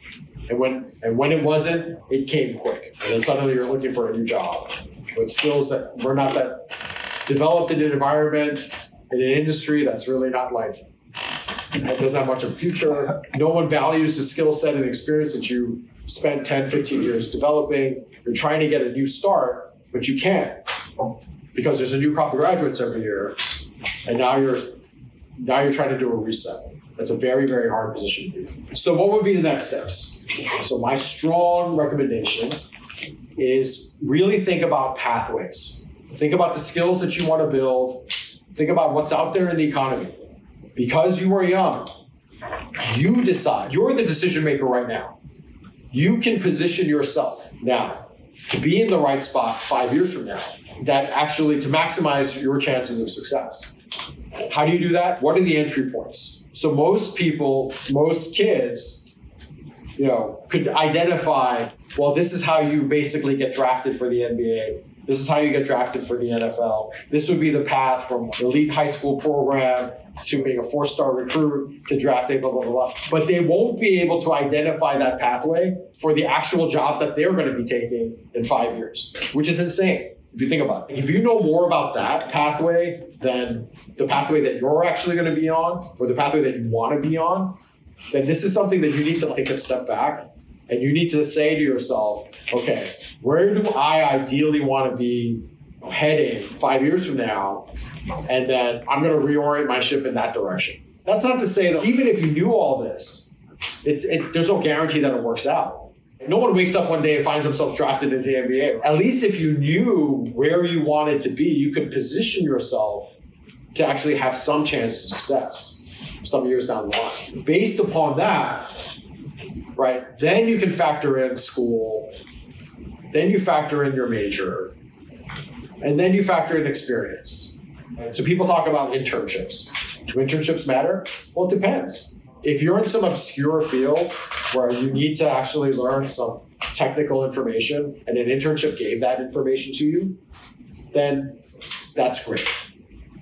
And when it wasn't, it came quick. And then suddenly you're looking for a new job with skills that were not that developed in an environment, in an industry that's really not like, that doesn't have much of a future. No one values the skill set and experience that you spent 10, 15 years developing. You're trying to get a new start, but you can't because there's a new crop of graduates every year. And now you're trying to do a reset. That's a very, very hard position to be in. So what would be the next steps? So my strong recommendation is really think about pathways. Think about the skills that you want to build. Think about what's out there in the economy. Because you are young, you decide. You're the decision maker right now. You can position yourself now to be in the right spot 5 years from now, that actually to maximize your chances of success. How do you do that? What are the entry points? So most kids, could identify, well, this is how you basically get drafted for the NBA. This is how you get drafted for the NFL. This would be the path from elite high school program to being a 4-star recruit to draft day, blah, blah, blah. But they won't be able to identify that pathway for the actual job that they're going to be taking in 5 years, which is insane if you think about it. If you know more about that pathway than the pathway that you're actually going to be on or the pathway that you want to be on, then this is something that you need to take a step back and you need to say to yourself, okay, where do I ideally want to be heading 5 years from now? And then I'm going to reorient my ship in that direction. That's not to say that even if you knew all this, there's no guarantee that it works out. No one wakes up one day and finds themselves drafted into the NBA. At least if you knew where you wanted to be, you could position yourself to actually have some chance of success some years down the line. Based upon that, right, then you can factor in school, then you factor in your major, and then you factor in experience. So people talk about internships. Do internships matter? Well, it depends. If you're in some obscure field where you need to actually learn some technical information and an internship gave that information to you, then that's great.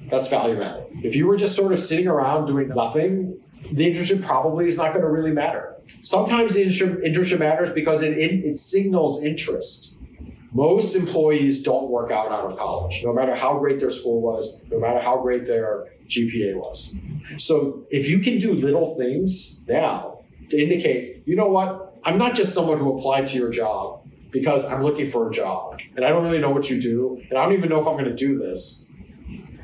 That's value added. If you were just sort of sitting around doing nothing, the internship probably is not going to really matter. Sometimes the internship matters because it signals interest. Most employees don't work out of college, no matter how great their school was, no matter how great their GPA was. So if you can do little things now to indicate, you know what, I'm not just someone who applied to your job because I'm looking for a job and I don't really know what you do and I don't even know if I'm going to do this.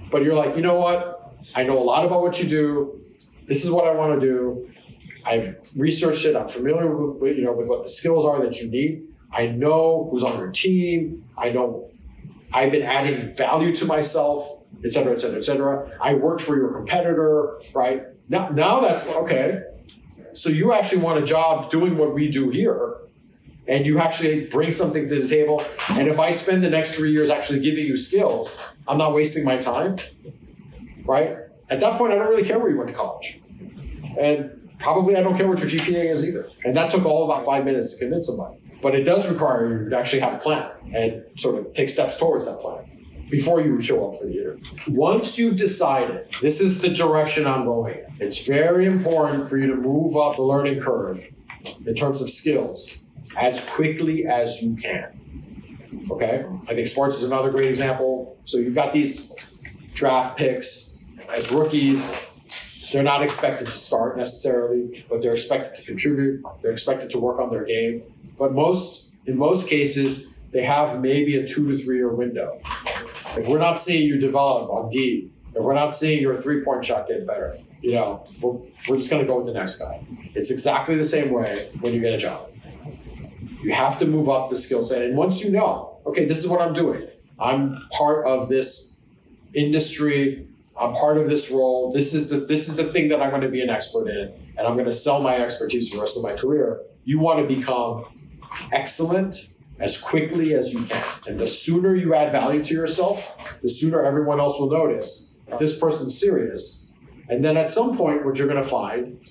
But you're like, you know what, I know a lot about what you do. This is what I want to do. I've researched it. I'm familiar with what the skills are that you need. I know who's on your team. I know I've been adding value to myself, et cetera, et cetera, et cetera. I worked for your competitor, right? Now that's okay. So you actually want a job doing what we do here, and you actually bring something to the table. And if I spend the next 3 years actually giving you skills, I'm not wasting my time, right? At that point, I don't really care where you went to college. And probably I don't care what your GPA is either. And that took all about 5 minutes to convince somebody. But it does require you to actually have a plan and sort of take steps towards that plan before you show up for the interview. Once you've decided, this is the direction I'm going, it's very important for you to move up the learning curve in terms of skills as quickly as you can. Okay? I think sports is another great example. So you've got these draft picks as rookies. They're not expected to start necessarily, but they're expected to contribute. They're expected to work on their game. But in most cases, they have maybe a 2 to 3 year window. If we're not seeing you develop on D, if we're not seeing your 3-point shot get better, we're just going to go with the next guy. It's exactly the same way when you get a job. You have to move up the skill set. And once you know, okay, this is what I'm doing. I'm part of this industry. I'm part of this role. This is the thing that I'm going to be an expert in. And I'm going to sell my expertise for the rest of my career. You want to become excellent as quickly as you can. And the sooner you add value to yourself, the sooner everyone else will notice this person's serious. And then at some point, what you're going to find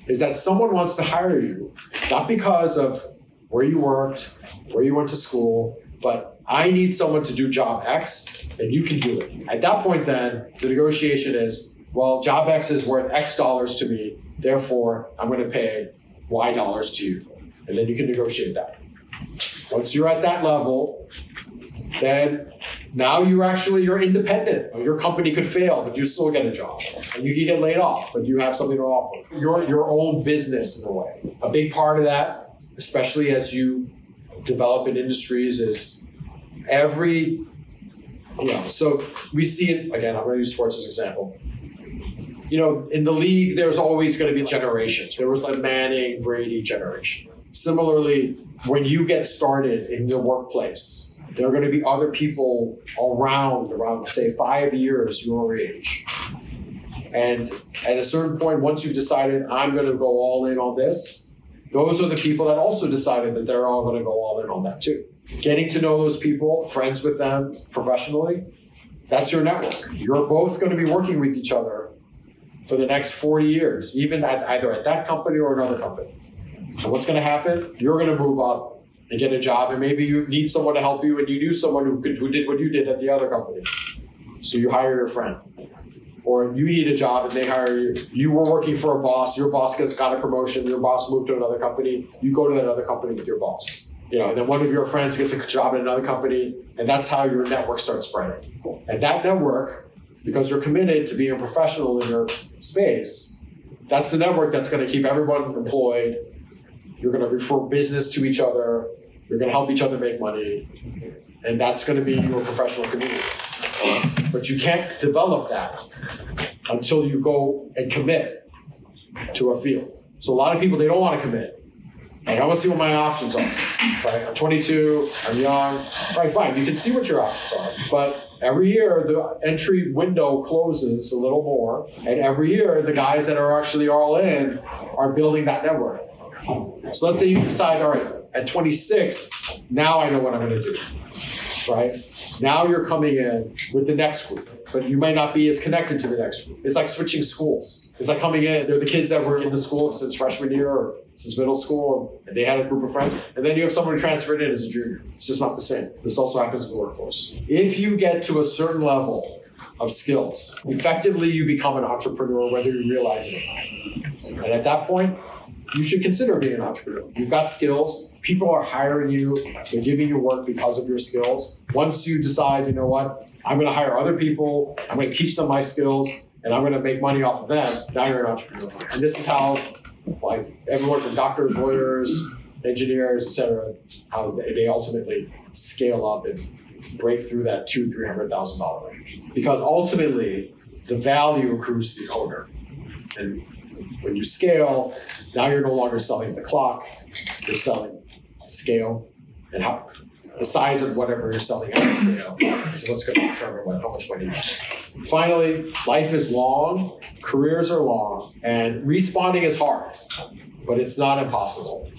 is that someone wants to hire you, not because of where you worked, where you went to school, but I need someone to do job X, and you can do it. At that point, then, the negotiation is, well, job X is worth X dollars to me, therefore, I'm going to pay Y dollars to you. And then you can negotiate that. Once you're at that level, then now you're independent. Your company could fail, but you still get a job. And you can get laid off, but you have something to offer. You're your own business in a way. A big part of that, especially as you develop in industries, is so we see it, again, I'm going to use sports as an example. In the league, there's always going to be generations. There was the Manning, Brady generation. Similarly, when you get started in the workplace, there are going to be other people around, say, 5 years your age. And at a certain point, once you've decided, I'm going to go all in on this, those are the people that also decided that they're all going to go all in on that too. Getting to know those people, friends with them professionally, that's your network. You're both going to be working with each other for the next 40 years, even either at that company or another company. So what's going to happen? You're going to move up and get a job, and maybe you need someone to help you, and you knew someone who did what you did at the other company. So you hire your friend. Or you need a job and they hire you. You were working for a boss, your boss got a promotion, your boss moved to another company, you go to that other company with your boss. And then one of your friends gets a job at another company, and that's how your network starts spreading. And that network, because you're committed to being a professional in your space, that's the network that's going to keep everyone employed. You're going to refer business to each other. You're going to help each other make money. And that's going to be your professional community. But you can't develop that until you go and commit to a field. So a lot of people, they don't want to commit. Like, I want to see what my options are. Right? I'm 22, I'm young. All right, fine, you can see what your options are. But every year, the entry window closes a little more. And every year, the guys that are actually all in are building that network. So let's say you decide, all right, at 26, now I know what I'm going to do. Right? Now you're coming in with the next group, but you might not be as connected to the next group. It's like switching schools. It's like coming in, they're the kids that were in the school since freshman year or since middle school, and they had a group of friends, and then you have someone who transferred in as a junior. It's just not the same. This also happens in the workforce. If you get to a certain level of skills, effectively you become an entrepreneur whether you realize it or not. And at that point, you should consider being an entrepreneur. You've got skills. People are hiring you. They're giving you work because of your skills. Once you decide, you know what, I'm going to hire other people. I'm going to teach them my skills, and I'm going to make money off of them. Now you're an entrepreneur. And this is how, like, everyone from doctors, lawyers, engineers, etc., how they ultimately scale up and break through that $200,000-$300,000 range. Because ultimately, the value accrues to the owner. And when you scale, now you're no longer selling the clock, you're selling scale, and how the size of whatever you're selling at scale is what's going to determine how much money you have. Finally, life is long, careers are long, and respawning is hard, but it's not impossible.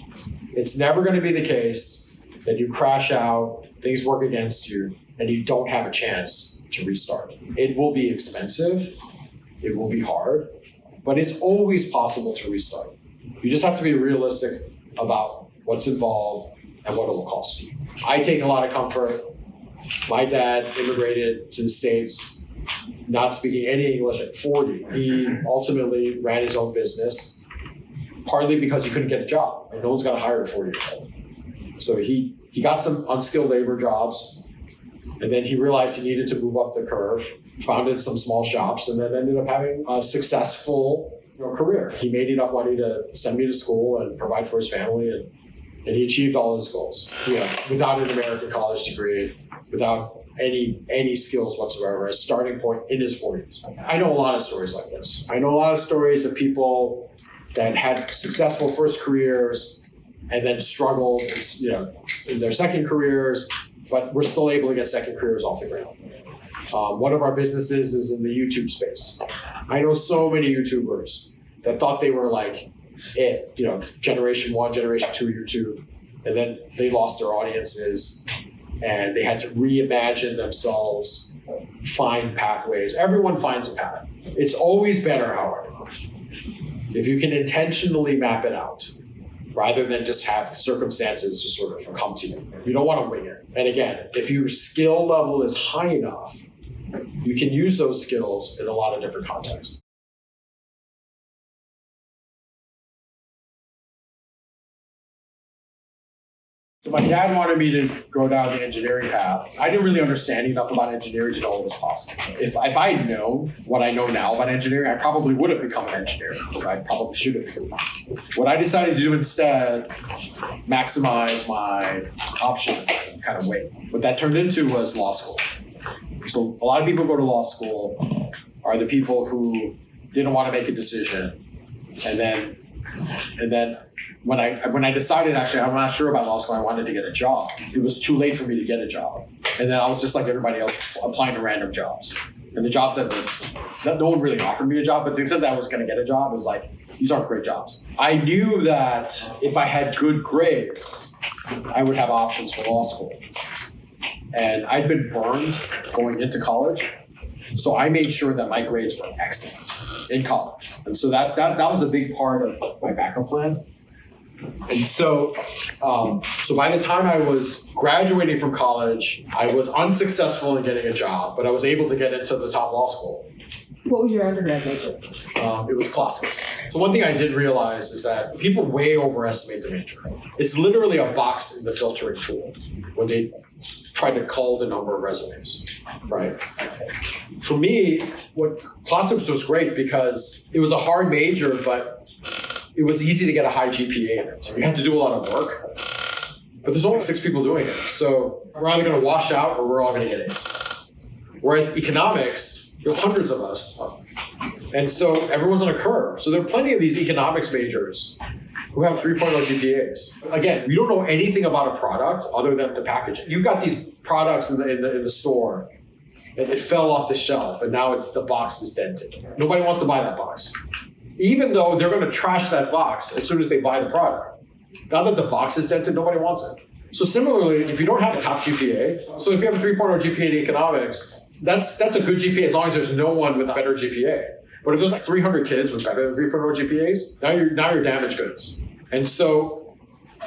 It's never going to be the case that you crash out, things work against you, and you don't have a chance to restart. It will be expensive, it will be hard, but it's always possible to restart. You just have to be realistic about what's involved and what it will cost you. I take a lot of comfort. My dad immigrated to the States, not speaking any English at 40. He ultimately ran his own business, partly because he couldn't get a job, and no one's going to hire a 40-year-old. So he got some unskilled labor jobs, and then he realized he needed to move up the curve, founded some small shops, and then ended up having a successful career. He made enough money to send me to school and provide for his family, and he achieved all his goals. Without an American college degree, without any skills whatsoever, a starting point in his 40s. I know a lot of stories like this. I know a lot of stories of people that had successful first careers and then struggled, in their second careers, but were still able to get second careers off the ground. One of our businesses is in the YouTube space. I know so many YouTubers that thought they were like it, generation one, generation two, year two, and then they lost their audiences and they had to reimagine themselves, find pathways. Everyone finds a path. It's always better, however, if you can intentionally map it out rather than just have circumstances just sort of come to you. You don't want to wing it. And again, if your skill level is high enough, you can use those skills in a lot of different contexts. So my dad wanted me to go down the engineering path. I didn't really understand enough about engineering to know it was possible. If I had known what I know now about engineering, I probably would have become an engineer. I probably should have become. What I decided to do instead, maximize my options and kind of wait. What that turned into was law school. So a lot of people who go to law school are the people who didn't want to make a decision. And then when I decided, actually, I'm not sure about law school, I wanted to get a job. It was too late for me to get a job. And then I was just like everybody else, applying to random jobs. And the jobs that no one really offered me a job, but to the extent that I was going to get a job, it was like, these aren't great jobs. I knew that if I had good grades, I would have options for law school. And I'd been burned going into college. So I made sure that my grades were excellent in college. And so that was a big part of my backup plan. And so by the time I was graduating from college, I was unsuccessful in getting a job, but I was able to get into the top law school. What was your undergrad major? It was classics. So one thing I did realize is that people way overestimate the major. It's literally a box in the filtering tool when they try to cull the number of resumes, right? For me, what classics was great because it was a hard major, but it was easy to get a high GPA in it. You had to do a lot of work, but there's only 6 people doing it. So we're either going to wash out or we're all going to get A's. Whereas economics, there's hundreds of us. And so everyone's on a curve. So there are plenty of these economics majors who have 3.0 GPAs. Again, you don't know anything about a product other than the packaging. You've got these products in the store and it fell off the shelf and now the box is dented. Nobody wants to buy that box. Even though they're going to trash that box as soon as they buy the product. Now that the box is dented, nobody wants it. So similarly, if you don't have a top GPA, so if you have a 3.0 GPA in economics, that's a good GPA as long as there's no one with a better GPA. But if there's like 300 kids with better than 3.0 GPAs, now you're damaged goods. And so,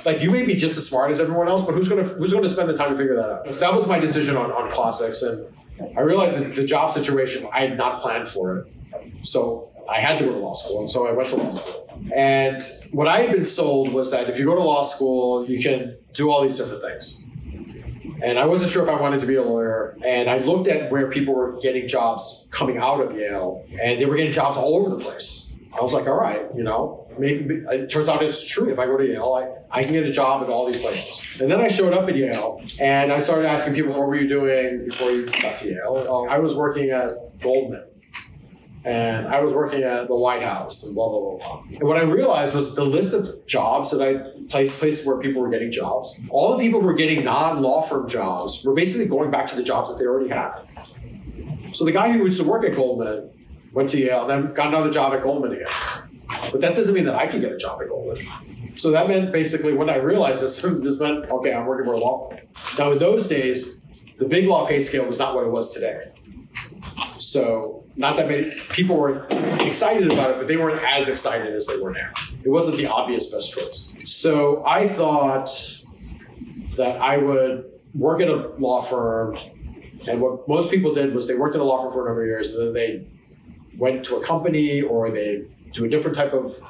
like, you may be just as smart as everyone else, but who's going to spend the time to figure that out? So that was my decision on classics, and I realized that the job situation, I had not planned for it. So I had to go to law school, and so I went to law school. And what I had been sold was that if you go to law school, you can do all these different things. And I wasn't sure if I wanted to be a lawyer. And I looked at where people were getting jobs coming out of Yale, and they were getting jobs all over the place. I was like, all right, maybe it turns out it's true. If I go to Yale, I can get a job at all these places. And then I showed up at Yale, and I started asking people, what were you doing before you got to Yale? I was working at Goldman. And I was working at the White House and blah, blah, blah, blah. And what I realized was the list of jobs that I places where people were getting jobs, all the people who were getting non-law firm jobs were basically going back to the jobs that they already had. So the guy who used to work at Goldman went to Yale, then got another job at Goldman again. But that doesn't mean that I can get a job at Goldman. So that meant basically when I realized this meant, okay, I'm working for a law firm. Now in those days, the big law pay scale was not what it was today. So not that many people were excited about it, but they weren't as excited as they were now. It wasn't the obvious best choice. So I thought that I would work at a law firm, and what most people did was they worked at a law firm for a number of years, and then they went to a company or they do a different type of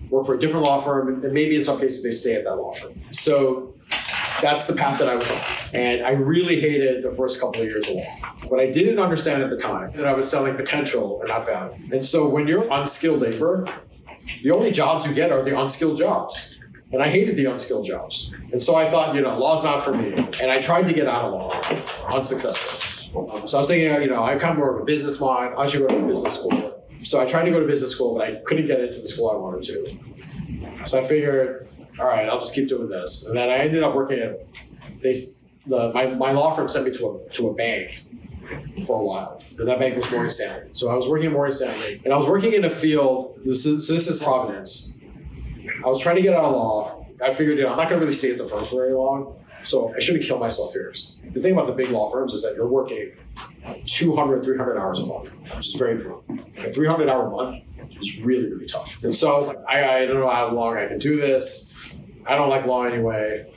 work for a different law firm, and maybe in some cases they stay at that law firm. So that's the path that I was on. And I really hated the first couple of years of law. What I didn't understand at the time, that I was selling potential and not value. And so when you're unskilled labor, the only jobs you get are the unskilled jobs. And I hated the unskilled jobs. And so I thought, law's not for me. And I tried to get out of law, unsuccessful. So I was thinking, I'm kind of more of a business mind. I should go to business school. So I tried to go to business school, but I couldn't get into the school I wanted to. So I figured, all right, I'll just keep doing this. And then I ended up working at my law firm sent me to a bank for a while. And that bank was Morgan Stanley. So I was working at Morgan Stanley, and I was working in a field, this is Providence. I was trying to get out of law. I figured, I'm not going to really stay at the firm for very long. So I should have killed myself first. The thing about the big law firms is that you're working 200, 300 hours a month, which is very cool. A 300-hour month is really, really tough. And so I was like, I don't know how long I can do this. I don't like law anyway.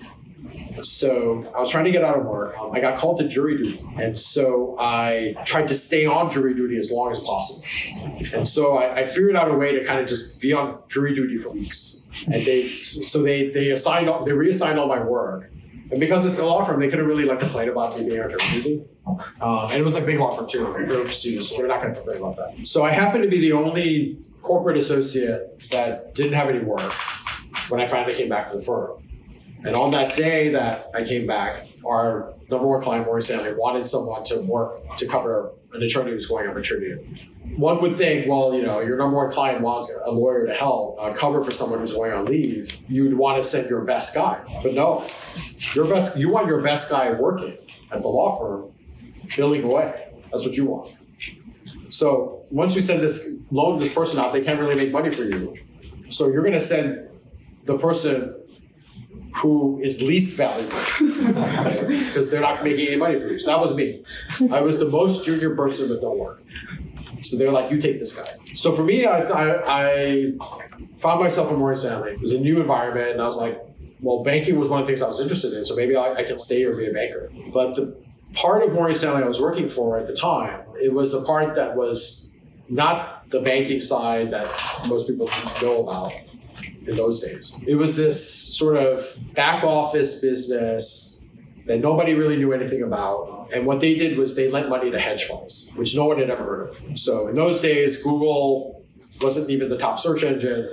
So I was trying to get out of work. I got called to jury duty. And so I tried to stay on jury duty as long as possible. And so I figured out a way to kind of just be on jury duty for weeks. And they reassigned all my work. And because it's a law firm, they couldn't really complain about me being on jury duty. And it was a big law firm too. So they're not going to complain about that. So I happened to be the only corporate associate that didn't have any work when I finally came back to the firm. And on that day that I came back, our number one client, Morgan Stanley, wanted someone to work to cover an attorney who's going on maternity leave. One would think, well, your number one client wants a lawyer to help cover for someone who's going on leave. You'd want to send your best guy. But no, you want your best guy working at the law firm, billing away. That's what you want. So once you send loan this person out, they can't really make money for you. So you're going to send the person who is least valuable because they're not making any money for you. So that was me. I was the most junior person with no work. So they're like, you take this guy. So for me, I found myself in Morgan Stanley. It was a new environment. And I was like, well, banking was one of the things I was interested in. So maybe I can stay or be a banker. But the part of Morgan Stanley I was working for at the time, it was a part that was not the banking side that most people know about in those days. It was this sort of back office business that nobody really knew anything about. And what they did was they lent money to hedge funds, which no one had ever heard of. So in those days, Google wasn't even the top search engine.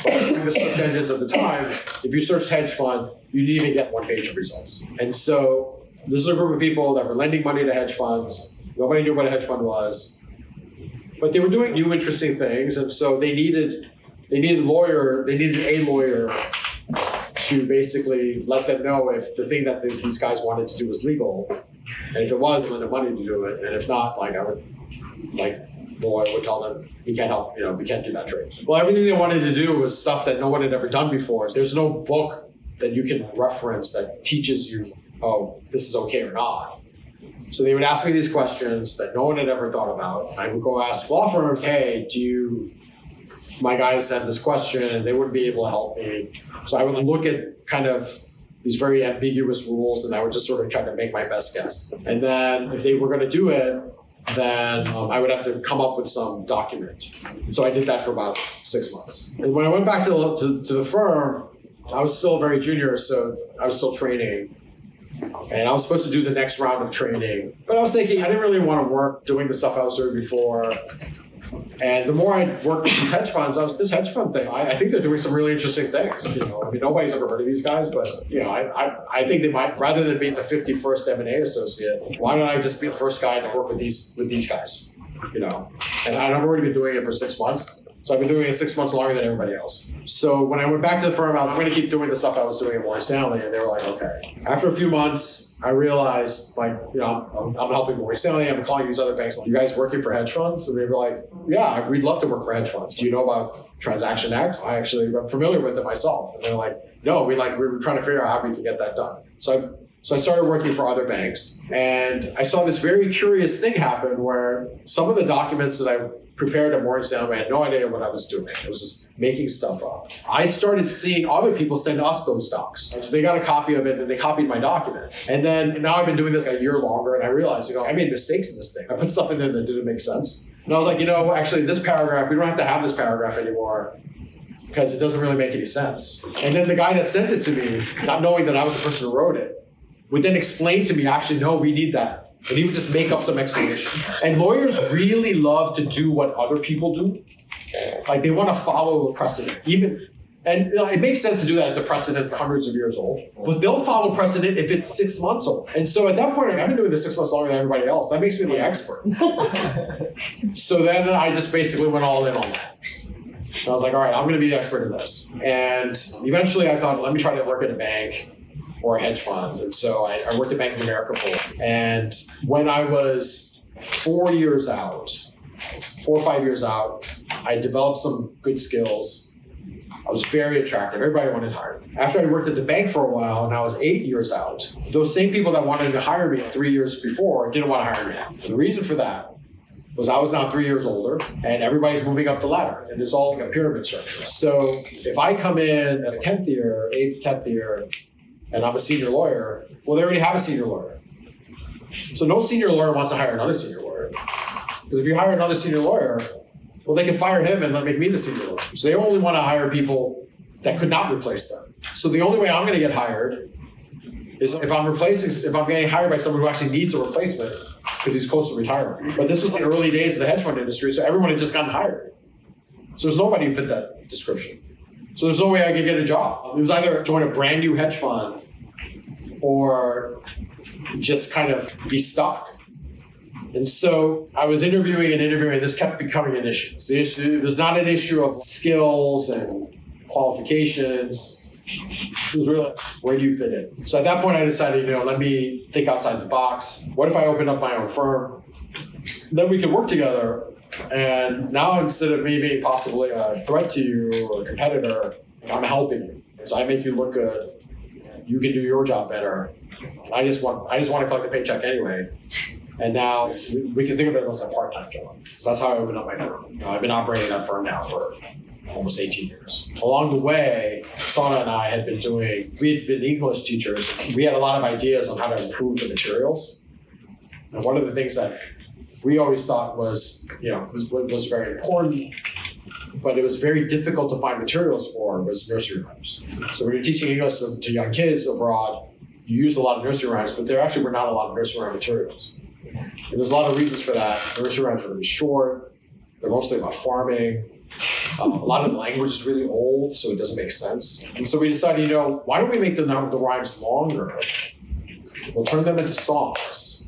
But the search engines at the time, if you searched hedge fund, you didn't even get one page of results. And so this is a group of people that were lending money to hedge funds. Nobody knew what a hedge fund was. But they were doing new, interesting things. And so they needed a lawyer to basically let them know if the thing that these guys wanted to do was legal. And if it was, lend them money to do it. And if not, the lawyer would tell them, we can't help, we can't do that trade. Well, everything they wanted to do was stuff that no one had ever done before. There's no book that you can reference that teaches you, oh, this is okay or not. So they would ask me these questions that no one had ever thought about. I would go ask law firms, hey, my guys had this question and they wouldn't be able to help me. So I would look at kind of these very ambiguous rules and I would just sort of try to make my best guess. And then if they were going to do it, then I would have to come up with some document. So I did that for about 6 months. And when I went back to the firm, I was still very junior, so I was still training. And I was supposed to do the next round of training. But I was thinking, I didn't really want to work doing the stuff I was doing before. And the more I worked with these hedge funds, this hedge fund thing, I think they're doing some really interesting things. Nobody's ever heard of these guys, but I think they might, rather than being the 51st M&A associate, why don't I just be the first guy to work with these guys? And I've already been doing it for 6 months. So I've been doing it 6 months longer than everybody else. So when I went back to the firm, I was going to keep doing the stuff I was doing at Morgan Stanley, and they were like, okay. After a few months, I realized, I'm helping Morgan Stanley, I'm calling these other banks, you guys working for hedge funds? And they were like, yeah, we'd love to work for hedge funds. Do you know about Transaction X? I'm familiar with it myself. And they're like, no, we were trying to figure out how we can get that done. So I started working for other banks, and I saw this very curious thing happen where some of the documents that I prepared at Morgan Stanley, I had no idea what I was doing. I was just making stuff up. I started seeing other people send us those docs. So they got a copy of it and they copied my document. And then now I've been doing this a year longer and I realized, I made mistakes in this thing. I put stuff in there that didn't make sense. And I was like, actually this paragraph, we don't have to have this paragraph anymore because it doesn't really make any sense. And then the guy that sent it to me, not knowing that I was the person who wrote it, would then explain to me, actually, no, we need that. And he would just make up some explanation. And lawyers really love to do what other people do. They want to follow a precedent. It makes sense to do that if the precedent's hundreds of years old. But they'll follow precedent if it's 6 months old. And so at that point, I've been doing this 6 months longer than everybody else. That makes me the expert. So then I just basically went all in on that. And I was like, all right, I'm going to be the expert in this. And eventually I thought, let me try to work at a bank or a hedge fund. And so I worked at Bank of America for it. And when I was 4 or 5 years out, I developed some good skills. I was very attractive. Everybody wanted to hire me. After I worked at the bank for a while and I was 8 years out, those same people that wanted to hire me 3 years before didn't want to hire me now. The reason for that was I was now 3 years older and everybody's moving up the ladder and it's all like a pyramid structure. So if I come in as 10th year, 8th, 10th year, and I'm a senior lawyer, well, they already have a senior lawyer. So no senior lawyer wants to hire another senior lawyer. Because if you hire another senior lawyer, well, they can fire him and make me the senior lawyer. So they only want to hire people that could not replace them. So the only way I'm going to get hired is if I'm getting hired by someone who actually needs a replacement because he's close to retirement. But this was the early days of the hedge fund industry, so everyone had just gotten hired. So there's nobody who fit that description. So there's no way I could get a job. It was either join a brand new hedge fund or just kind of be stuck. And so I was interviewing, this kept becoming an issue. It was not an issue of skills and qualifications. It was really, where do you fit in? So at that point I decided, let me think outside the box. What if I opened up my own firm? Then we could work together. And now instead of me being possibly a threat to you or a competitor, I'm helping you. So I make you look good. You can do your job better. I just want to collect a paycheck anyway. And now we can think of it as a part-time job. So that's how I opened up my firm. I've been operating that firm now for almost 18 years. Along the way, Sana and I we had been English teachers. We had a lot of ideas on how to improve the materials. And one of the things that we always thought was very important, but it was very difficult to find materials for was nursery rhymes. So when you're teaching English to young kids abroad, you use a lot of nursery rhymes, but there actually were not a lot of nursery rhyme materials. And there's a lot of reasons for that. Nursery rhymes are really short. They're mostly about farming. A lot of the language is really old, so it doesn't make sense. And so we decided, why don't we make the rhymes longer? We'll turn them into songs.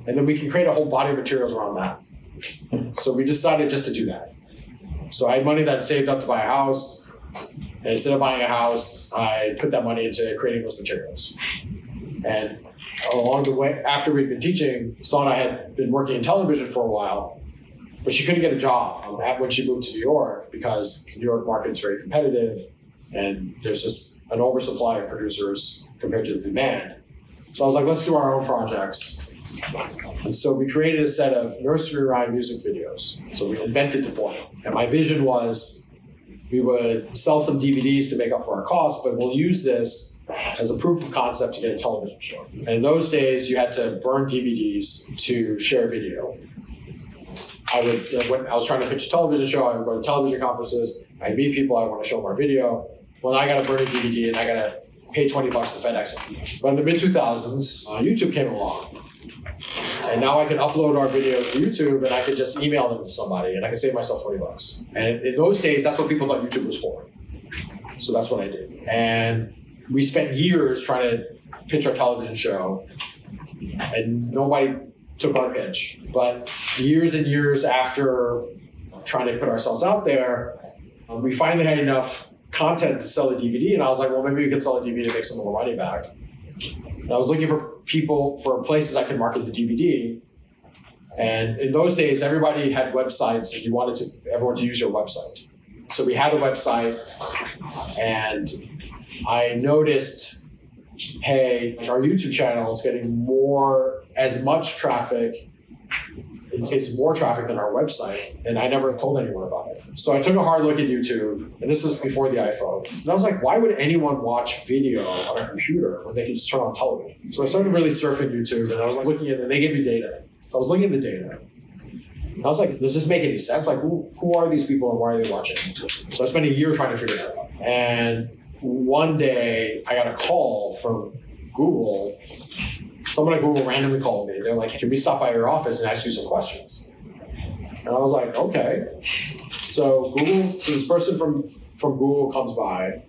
And then we can create a whole body of materials around that. So we decided just to do that. So I had money that I saved up to buy a house. And instead of buying a house, I put that money into creating those materials. And along the way, after we'd been teaching, Sana had been working in television for a while. But she couldn't get a job when she moved to New York because the New York market is very competitive and there's just an oversupply of producers compared to the demand. So I was like, let's do our own projects. And so we created a set of nursery rhyme music videos. So we invented the format. And my vision was we would sell some DVDs to make up for our costs, but we'll use this as a proof of concept to get a television show. And in those days, you had to burn DVDs to share video. When I was trying to pitch a television show, I would go to television conferences, I'd meet people, I want to show them our video. Well, I got to burn a DVD and I got to pay $20 to FedEx it. But in the mid-2000s, YouTube came along. And now I can upload our videos to YouTube and I could just email them to somebody and I could save myself $20. And in those days, that's what people thought YouTube was for. So that's what I did. And we spent years trying to pitch our television show and nobody took our pitch. But years and years after trying to put ourselves out there, we finally had enough content to sell a DVD. And I was like, well, maybe we could sell a DVD to make some of our money back. And I was looking for places I could market the DVD. And in those days, everybody had websites and you wanted everyone to use your website. So we had a website and I noticed, hey, our YouTube channel is getting as much traffic, in this case, more traffic than our website, and I never told anyone about it. So I took a hard look at YouTube, and this is before the iPhone. And I was like, why would anyone watch video on a computer when they can just turn on television? So I started really surfing YouTube, and I was like looking at it, and they gave you data. So I was looking at the data. And I was like, does this make any sense? Like, who are these people and why are they watching? So I spent a year trying to figure that out. And one day, I got a call from Google. Someone at Google randomly called me. They're like, can we stop by your office and ask you some questions? And I was like, okay. So this person from Google comes by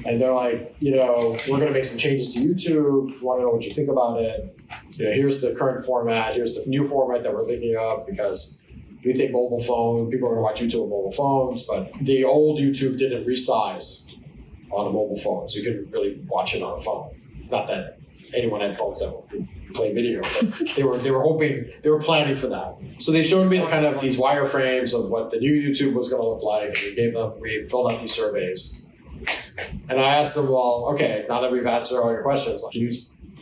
and they're like, we're going to make some changes to YouTube. We want to know what you think about it. Here's the current format. Here's the new format that we're thinking of because we think mobile phone, people are going to watch YouTube on mobile phones, but the old YouTube didn't resize on a mobile phone. So you couldn't really watch it on a phone. Not that anyone had phones that play video. But they were hoping, they were planning for that. So they showed me kind of these wireframes of what the new YouTube was going to look like. We filled out these surveys. And I asked them, well, okay, now that we've answered all your questions, can you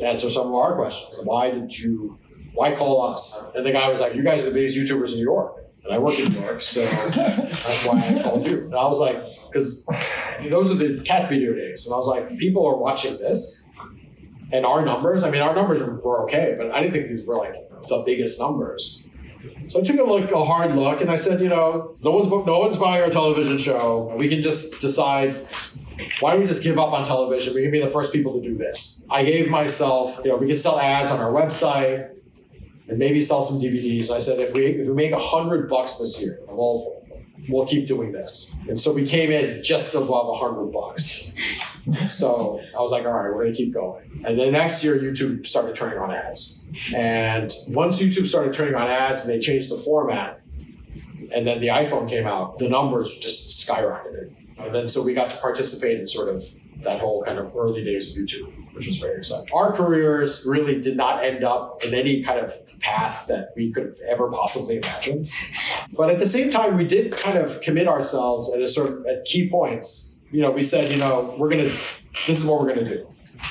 answer some of our questions? Why call us? And the guy was like, you guys are the biggest YouTubers in New York. And I work in New York, so that's why I called you. And I was like, because those are the cat video days. And I was like, people are watching this. And our numbers were okay, but I didn't think these were like the biggest numbers. So I took a hard look, and I said, no one's buying our television show. We can just decide, why don't we just give up on television? We can be the first people to do this. I gave myself, we can sell ads on our website and maybe sell some DVDs. I said, if we make $100 this year, we'll keep doing this. And so we came in just above $100. So I was like, all right, we're going to keep going. And then next year, YouTube started turning on ads. And once YouTube started turning on ads and they changed the format, and then the iPhone came out, the numbers just skyrocketed. And then so we got to participate in sort of that whole kind of early days of YouTube, which was very exciting. Our careers really did not end up in any kind of path that we could have ever possibly imagined. But at the same time, we did kind of commit ourselves at key points. We said, this is what we're going to do.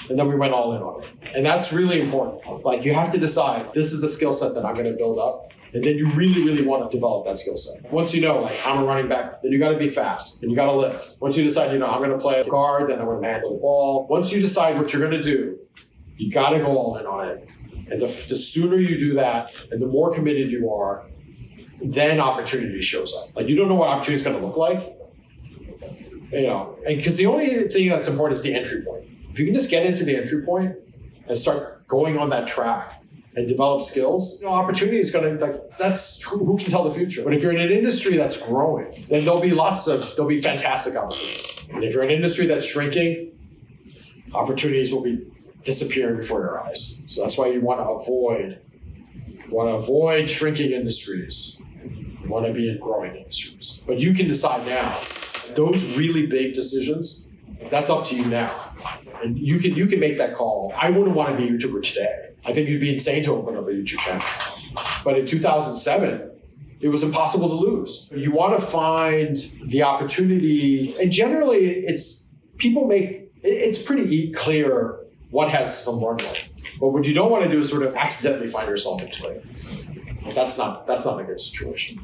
And then we went all in on it. And that's really important. Like, you have to decide, this is the skill set that I'm going to build up. And then you really, really want to develop that skill set. Once you know, like, I'm a running back, then you got to be fast, then you got to lift. Once you decide, I'm going to play guard, then I'm going to handle the ball. Once you decide what you're going to do, you got to go all in on it. And the sooner you do that, and the more committed you are, then opportunity shows up. Like, you don't know what opportunity is going to look like, and because the only thing that's important is the entry point. If you can just get into the entry point and start going on that track and develop skills, opportunity is going to, that's who can tell the future. But if you're in an industry that's growing, then there'll be fantastic opportunities. And if you're in an industry that's shrinking, opportunities will be disappearing before your eyes. So that's why you want to avoid shrinking industries. You want to be in growing industries. But you can decide now. Those really big decisions, that's up to you now. And you can make that call. I wouldn't want to be a YouTuber today. I think you'd be insane to open up a YouTube channel. But in 2007, it was impossible to lose. You want to find the opportunity, and generally it's pretty clear what has some runway. But what you don't want to do is sort of accidentally find yourself into it. That's not a good situation.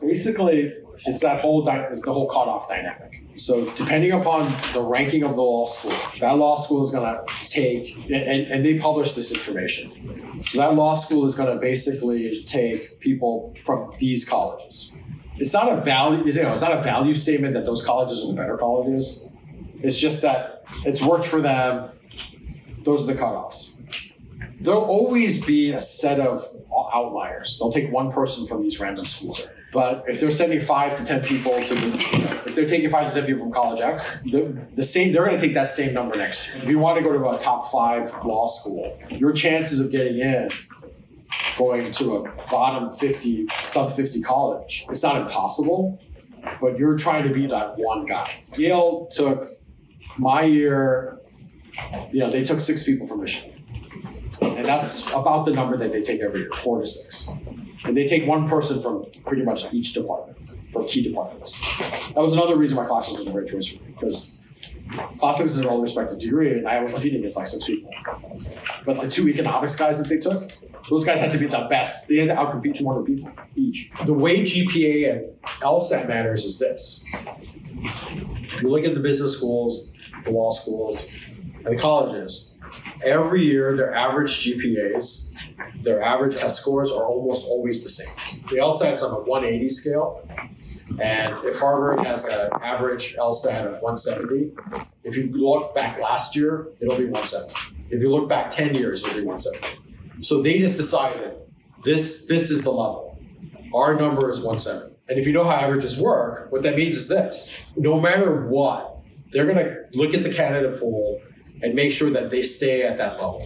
Basically, it's the whole cutoff dynamic. So depending upon the ranking of the law school, that law school is going to take, and they publish this information. So that law school is going to basically take people from these colleges. It's not a value statement that those colleges are the better colleges. It's just that it's worked for them. Those are the cutoffs. There'll always be a set of outliers. They'll take one person from these random schools. But if they're sending 5 to 10 people if they're taking 5 to 10 people from college X, they're going to take that same number next year. If you want to go to a top 5 law school, your chances of getting in, going to a bottom 50, sub 50 college, it's not impossible, but you're trying to be that one guy. Yale took, my year, they took 6 people from Michigan. And that's about the number that they take every year, 4 to 6. And they take one person from pretty much each department, for key departments. That was another reason why classics was a great choice for me, because classics is a well-respected degree, and I was competing against 6 people. But the 2 economics guys that they took, those guys had to be the best. They had to outcompete 200 people each. The way GPA and LSAT matters is this. If you look at the business schools, the law schools, and the colleges, every year their average GPAs, their average test scores are almost always the same. The LSAT is on a 180 scale, and if Harvard has an average LSAT of 170, if you look back last year, it'll be 170. If you look back 10 years, it'll be 170. So they just decided this is the level. Our number is 170. And if you know how averages work, what that means is this. No matter what, they're going to look at the candidate pool and make sure that they stay at that level.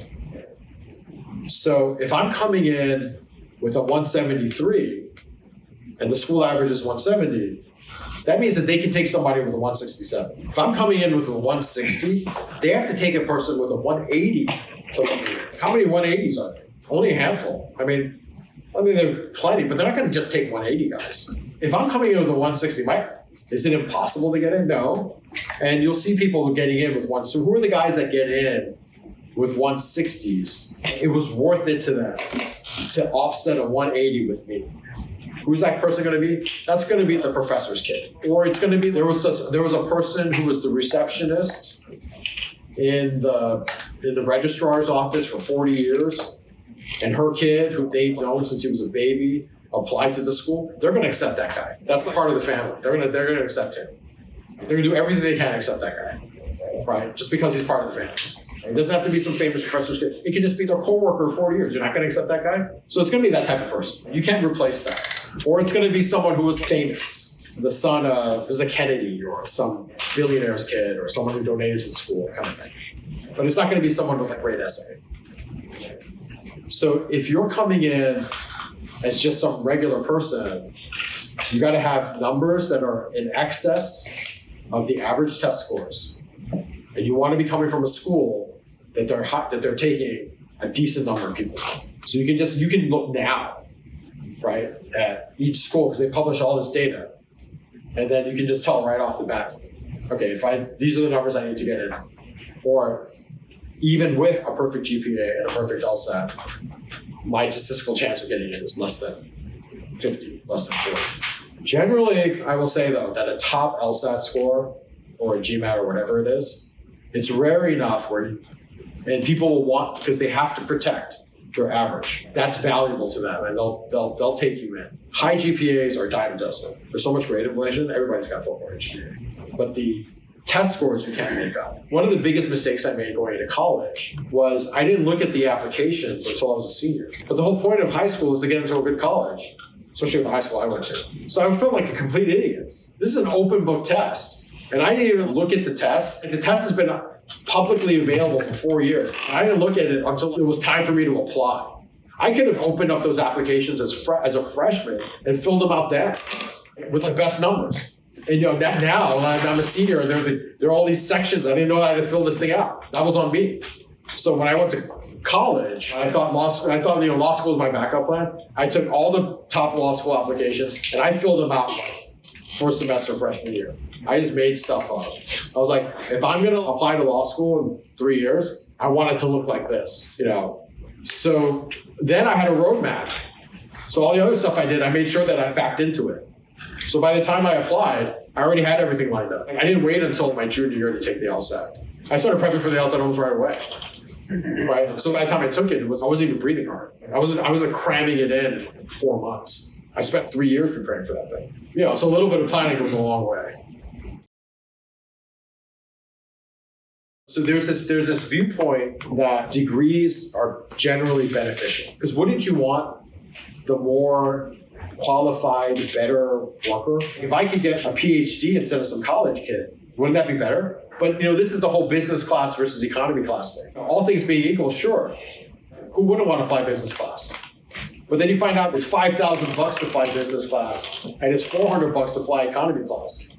So if I'm coming in with a 173 and the school average is 170, That means that they can take somebody with a 167. If I'm coming in with a 160, they have to take a person with a 180 to let me in. How many 180s are there? Only a handful. I mean, there are plenty, but they're not going to just take 180 guys. If I'm coming in with a 160, is it impossible to get in? No. And you'll see people getting in with one. So who are the guys that get in with 160s? It was worth it to them to offset a 180 with me. Who's that person going to be? That's going to be the professor's kid. Or it's going to be, there was a person who was the receptionist in the registrar's office for 40 years, and her kid, who they've known since he was a baby, applied to the school. They're going to accept that guy. That's part of the family. They're going to accept him. They're going to do everything they can to accept that guy, right? Just because he's part of the family. It doesn't have to be some famous professor's kid. It could just be their coworker of 40 years. You're not going to accept that guy? So it's going to be that type of person. You can't replace that. Or it's going to be someone who was famous. The son of a Kennedy or some billionaire's kid or someone who donated to the school, kind of thing. But it's not going to be someone with a great essay. So if you're coming in as just some regular person, you got to have numbers that are in excess of the average test scores. And you want to be coming from a school that they're taking a decent number of people. So you can look now, right, at each school because they publish all this data, and then you can just tell right off the bat, okay, these are the numbers I need to get in, or even with a perfect GPA and a perfect LSAT, my statistical chance of getting in is less than 50, less than 40. Generally, I will say though that a top LSAT score or a GMAT or whatever it is, it's rare enough and people will want, because they have to protect their average. That's valuable to them, and they'll take you in. High GPAs are a dime a dozen. There's so much grade inflation, everybody's got 4 GPA. But the test scores we can't make up. One of the biggest mistakes I made going to college was I didn't look at the applications until I was a senior. But the whole point of high school is to get into a good college, especially with the high school I went to. So I felt like a complete idiot. This is an open book test. And I didn't even look at the test. And the test has been publicly available for 4 years. And I didn't look at it until it was time for me to apply. I could have opened up those applications as a freshman and filled them out then with the best numbers. And now I'm a senior, and there are all these sections. I didn't know how to fill this thing out. That was on me. So when I went to college, I thought law school was my backup plan. I took all the top law school applications and I filled them out first semester freshman year. I just made stuff up. I was like, if I'm going to apply to law school in 3 years, I want it to look like this, So then I had a roadmap. So all the other stuff I did, I made sure that I backed into it. So by the time I applied, I already had everything lined up. I didn't wait until my junior year to take the LSAT. I started prepping for the LSAT almost right away. Right? So by the time I took it, I wasn't even breathing hard. I wasn't cramming it in 4 months. I spent 3 years preparing for that thing. So a little bit of planning goes a long way. So there's this viewpoint that degrees are generally beneficial. Because wouldn't you want the more qualified, better worker? If I could get a PhD instead of some college kid, wouldn't that be better? But this is the whole business class versus economy class thing. All things being equal, sure. Who wouldn't want to fly business class? But then you find out it's $5,000 to fly business class, and it's $400 to fly economy class.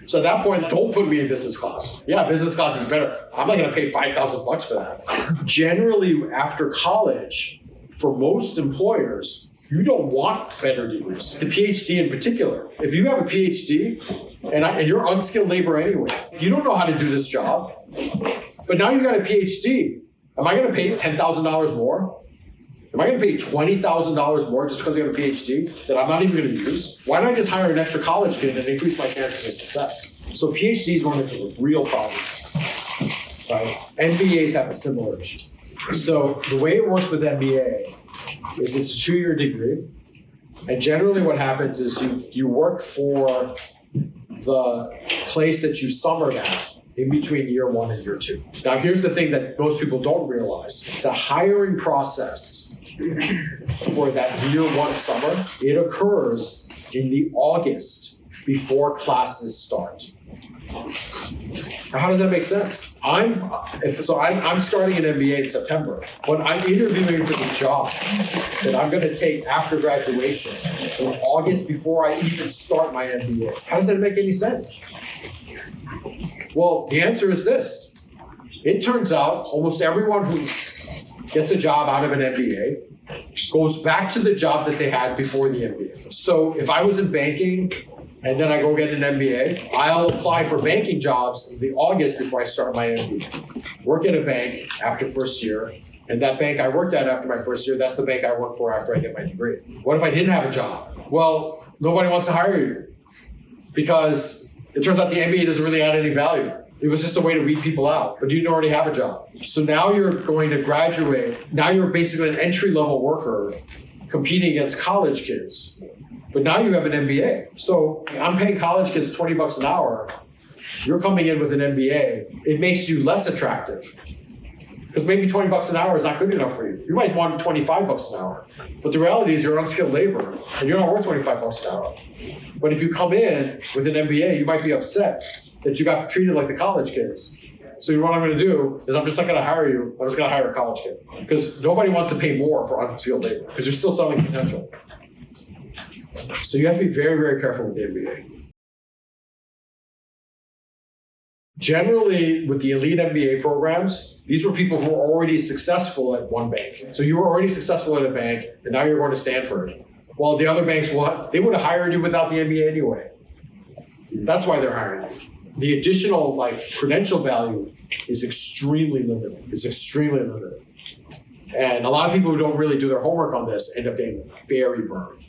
So at that point, don't put me in business class. Yeah, business class is better. I'm not going to pay $5,000 for that. Generally, after college, for most employers, you don't want better degrees. The PhD in particular. If you have a PhD and you're unskilled labor anyway, you don't know how to do this job. But now you got a PhD. Am I going to pay $10,000 more? Am I going to pay $20,000 more just because I have a PhD that I'm not even going to use? Why don't I just hire an extra college kid and increase my chances of success? So PhDs run into real problems. Right? MBAs have a similar issue. So the way it works with MBA is it's a 2-year degree. And generally what happens is you work for the place that you summered at in between year 1 and year 2. Now here's the thing that most people don't realize. The hiring process for that year 1 summer, it occurs in the August before classes start. Now, how does that make sense? I'm starting an MBA in September, but I'm interviewing for the job that I'm going to take after graduation in August before I even start my MBA. How does that make any sense? Well, the answer is this. It turns out almost everyone who gets a job out of an MBA goes back to the job that they had before the MBA. So if I was in banking and then I go get an MBA, I'll apply for banking jobs in the August before I start my MBA. Work at a bank after first year, and that bank I worked at after my first year, that's the bank I work for after I get my degree. What if I didn't have a job? Well, nobody wants to hire you because it turns out the MBA doesn't really add any value. It was just a way to weed people out, but you already have a job. So now you're going to graduate. Now you're basically an entry-level worker competing against college kids. But now you have an MBA. So I'm paying college kids $20 an hour. You're coming in with an MBA. It makes you less attractive. Because maybe $20 an hour is not good enough for you. You might want $25 an hour. But the reality is you're unskilled labor and you're not worth $25 an hour. But if you come in with an MBA, you might be upset that you got treated like the college kids. So what I'm going to do is I'm just not going to hire you. I'm just going to hire a college kid. Because nobody wants to pay more for unskilled labor because you're still selling potential. So you have to be very, very careful with the MBA. Generally, with the elite MBA programs, these were people who were already successful at one bank. So you were already successful at a bank, and now you're going to Stanford. Well, the other banks, they would have hired you without the MBA anyway. That's why they're hiring you. The additional credential value is extremely limited. It's extremely limited. And a lot of people who don't really do their homework on this end up being very burned.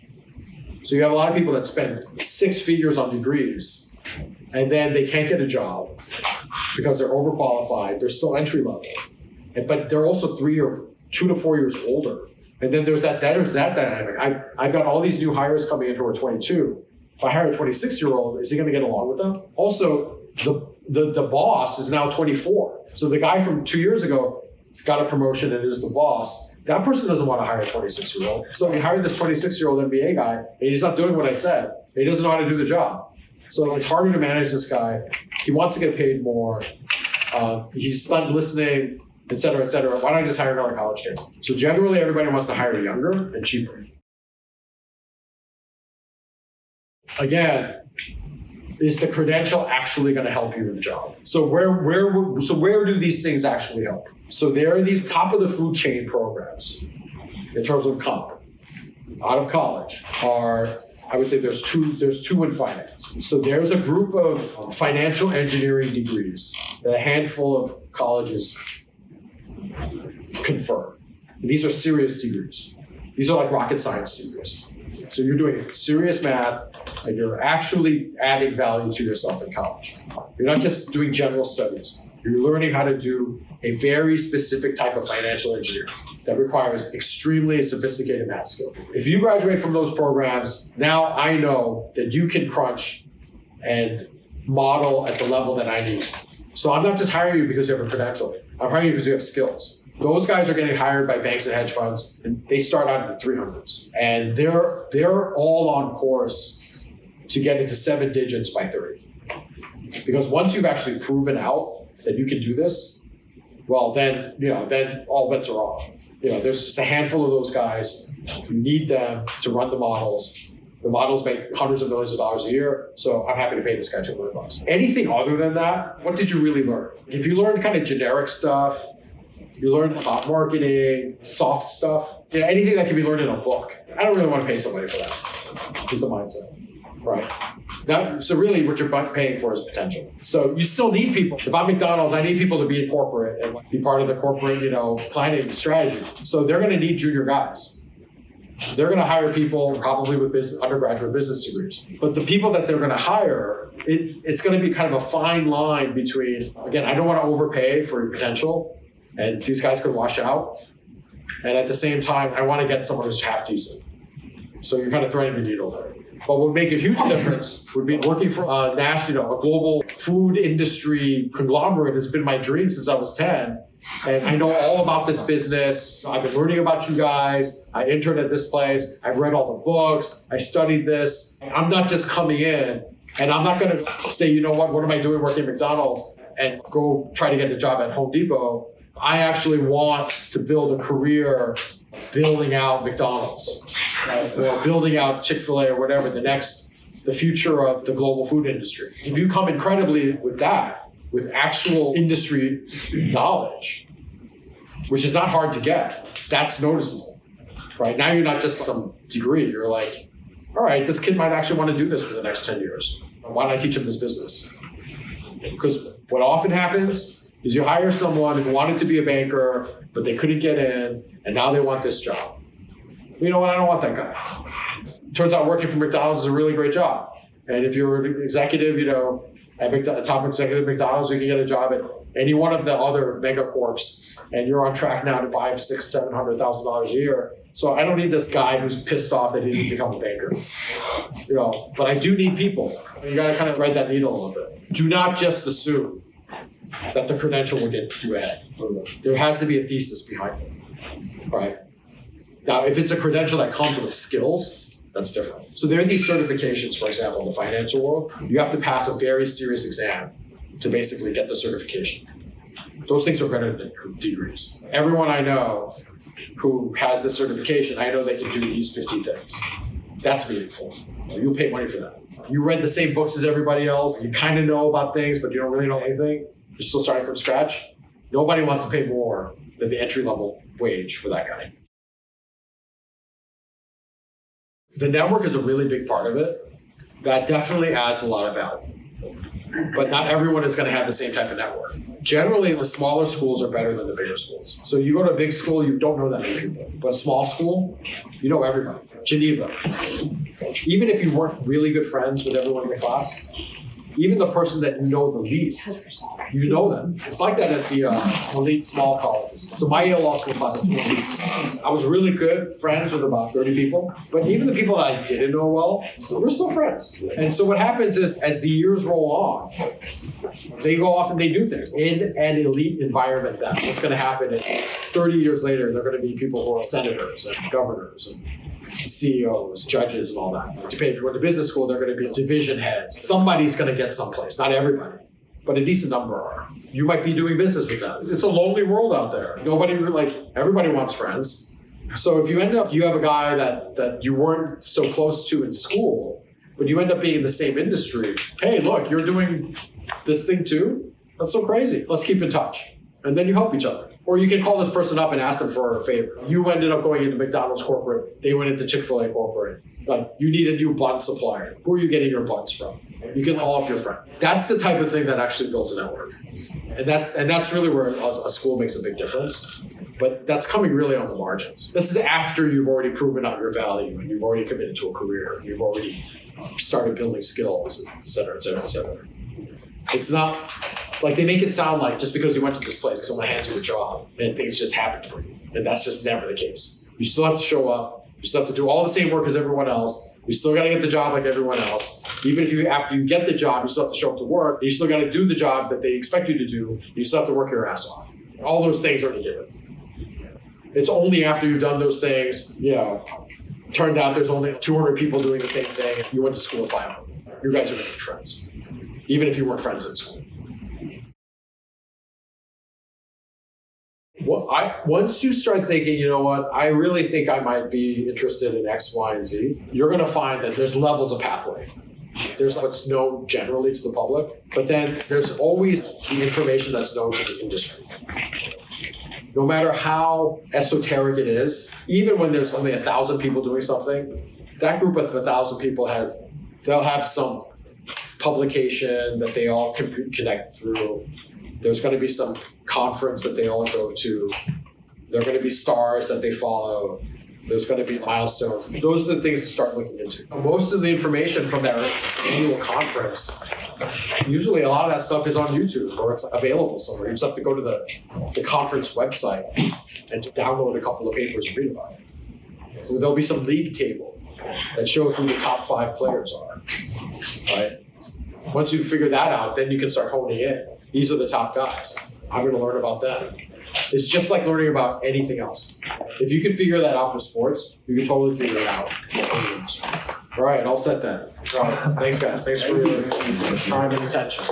So you have a lot of people that spend 6 figures on degrees, and then they can't get a job because they're overqualified. They're still entry level, but they're also 2 to 4 years older. And then there's that dynamic. I've got all these new hires coming in who are 22. If I hire a 26-year-old, is he going to get along with them? Also, the boss is now 24. So the guy from 2 years ago got a promotion and is the boss. That person doesn't want to hire a 26-year-old. So we hired this 26-year-old MBA guy, and he's not doing what I said. He doesn't know how to do the job. So it's harder to manage this guy. He wants to get paid more. He's not listening, et cetera, et cetera. Why don't I just hire another college kid? So generally, everybody wants to hire younger and cheaper. Again, is the credential actually going to help you in the job? So where do these things actually help? So there are these top of the food chain programs in terms of comp out of college I would say there's two in finance. So there's a group of financial engineering degrees that a handful of colleges confer. And these are serious degrees. These are like rocket science degrees. So you're doing serious math and you're actually adding value to yourself in college. You're not just doing general studies. You're learning how to do a very specific type of financial engineering that requires extremely sophisticated math skills. If you graduate from those programs, now I know that you can crunch and model at the level that I need. So I'm not just hiring you because you have a credential. I'm hiring you because you have skills. Those guys are getting hired by banks and hedge funds, and they start out in the 300s. And they're all on course to get into 7 digits by 30. Because once you've actually proven out that you can do this, well, then all bets are off. There's just a handful of those guys. You need them to run the models. The models make hundreds of millions of dollars a year, so I'm happy to pay this guy $2 million. Anything other than that, what did you really learn? If you learned kind of generic stuff, you learn about marketing, soft stuff, anything that can be learned in a book. I don't really want to pay somebody for that. Is the mindset, right? So really what you're paying for is potential. So you still need people. If I'm McDonald's, I need people to be in corporate and be part of the corporate, planning strategy. So they're going to need junior guys. They're going to hire people probably with undergraduate business degrees. But the people that they're going to hire, it's going to be kind of a fine line between, again, I don't want to overpay for your potential, and these guys could wash out. And at the same time, I want to get someone who's half decent. So you're kind of threading the needle there. But what would make a huge difference would be working for a global food industry conglomerate. It's been my dream since I was 10. And I know all about this business. I've been learning about you guys. I interned at this place. I've read all the books. I studied this. I'm not just coming in And I'm not going to say, you know what am I doing working at McDonald's and go try to get a job at Home Depot. I actually want to build a career building out McDonald's, right? Or building out Chick-fil-A or whatever, the future of the global food industry. If you come incredibly with that, with actual industry knowledge, which is not hard to get, that's noticeable, right? Now you're not just some degree, you're like, all right, this kid might actually want to do this for the next 10 years. Why don't I teach him this business? Because what often happens is you hire someone who wanted to be a banker, but they couldn't get in, and now they want this job. You know what? I don't want that guy. Turns out working for McDonald's is a really great job. And if you're an executive, at top executive McDonald's, you can get a job at any one of the other mega corps, and you're on track now to $500,000, $600,000, $700,000 a year. So I don't need this guy who's pissed off that he didn't become a banker. But I do need people. You got to kind of thread that needle a little bit. Do not just assume that the credential will get you ahead. There has to be a thesis behind it, right? Now, if it's a credential that comes with skills, that's different. So there are these certifications, for example, in the financial world. You have to pass a very serious exam to basically get the certification. Those things are better than degrees. Everyone I know who has this certification, I know they can do these 50 things. That's meaningful. You'll pay money for that. You read the same books as everybody else. You kind of know about things, but you don't really know anything. You're still starting from scratch. Nobody wants to pay more than the entry-level wage for that guy. The network is a really big part of it. That definitely adds a lot of value. But not everyone is going to have the same type of network. Generally, the smaller schools are better than the bigger schools. So you go to a big school, you don't know that many people. But a small school, you know everybody. Geneva. Even if you weren't really good friends with everyone in the class, even the person that you know the least, you know them. It's like that at the elite small colleges. So my Yale Law School class of 20, I was really good friends with about 30 people. But even the people that I didn't know well, we're still friends. And so what happens is, as the years roll on, they go off and they do things. In an elite environment, then what's going to happen is 30 years later, they're going to be people who are senators and governors and CEOs, judges, and all that. Depending if you went to business school, they're going to be division heads. Somebody's going to get someplace. Not everybody, but a decent number are. You might be doing business with them. It's a lonely world out there. Everybody wants friends. So if you have a guy that you weren't so close to in school, but you end up being in the same industry. Hey, look, you're doing this thing too? That's so crazy. Let's keep in touch. And then you help each other. Or you can call this person up and ask them for a favor. You ended up going into McDonald's corporate. They went into Chick-fil-A corporate. Like, you need a new bun supplier. Who are you getting your buns from? You can call up your friend. That's the type of thing that actually builds a network. And that's really where a school makes a big difference. But that's coming really on the margins. This is after you've already proven out your value and you've already committed to a career. And you've already started building skills, et cetera, et cetera, et cetera. It's not like they make it sound like just because you went to this place, someone hands you a job and things just happen for you. And that's just never the case. You still have to show up. You still have to do all the same work as everyone else. You still got to get the job like everyone else. Even if after you get the job, you still have to show up to work. You still got to do the job that they expect you to do. You still have to work your ass off. All those things are a given. It's only after you've done those things, turned out there's only 200 people doing the same thing and you went to school with 500. You guys are going to be friends, even if you weren't friends in school. Once you start thinking, you know what, I really think I might be interested in X, Y, and Z, you're going to find that there's levels of pathway. There's what's known generally to the public, but then there's always the information that's known to the industry. No matter how esoteric it is, even when there's only 1,000 people doing something, that group of 1,000 people they'll have some publication that they all connect through. There's going to be some conference that they all go to. There are going to be stars that they follow. There's going to be milestones. Those are the things to start looking into. Most of the information from that annual conference, usually a lot of that stuff is on YouTube or it's available somewhere. You just have to go to the conference website and download a couple of papers and read about it. There'll be some league table that shows who the top 5 players are, right? Once you figure that out, then you can start honing in. These are the top guys. I'm going to learn about them. It's just like learning about anything else. If you can figure that out for sports, you can totally figure it out for any industry. All right, all set then. All right, thanks guys. Thanks for your time and attention.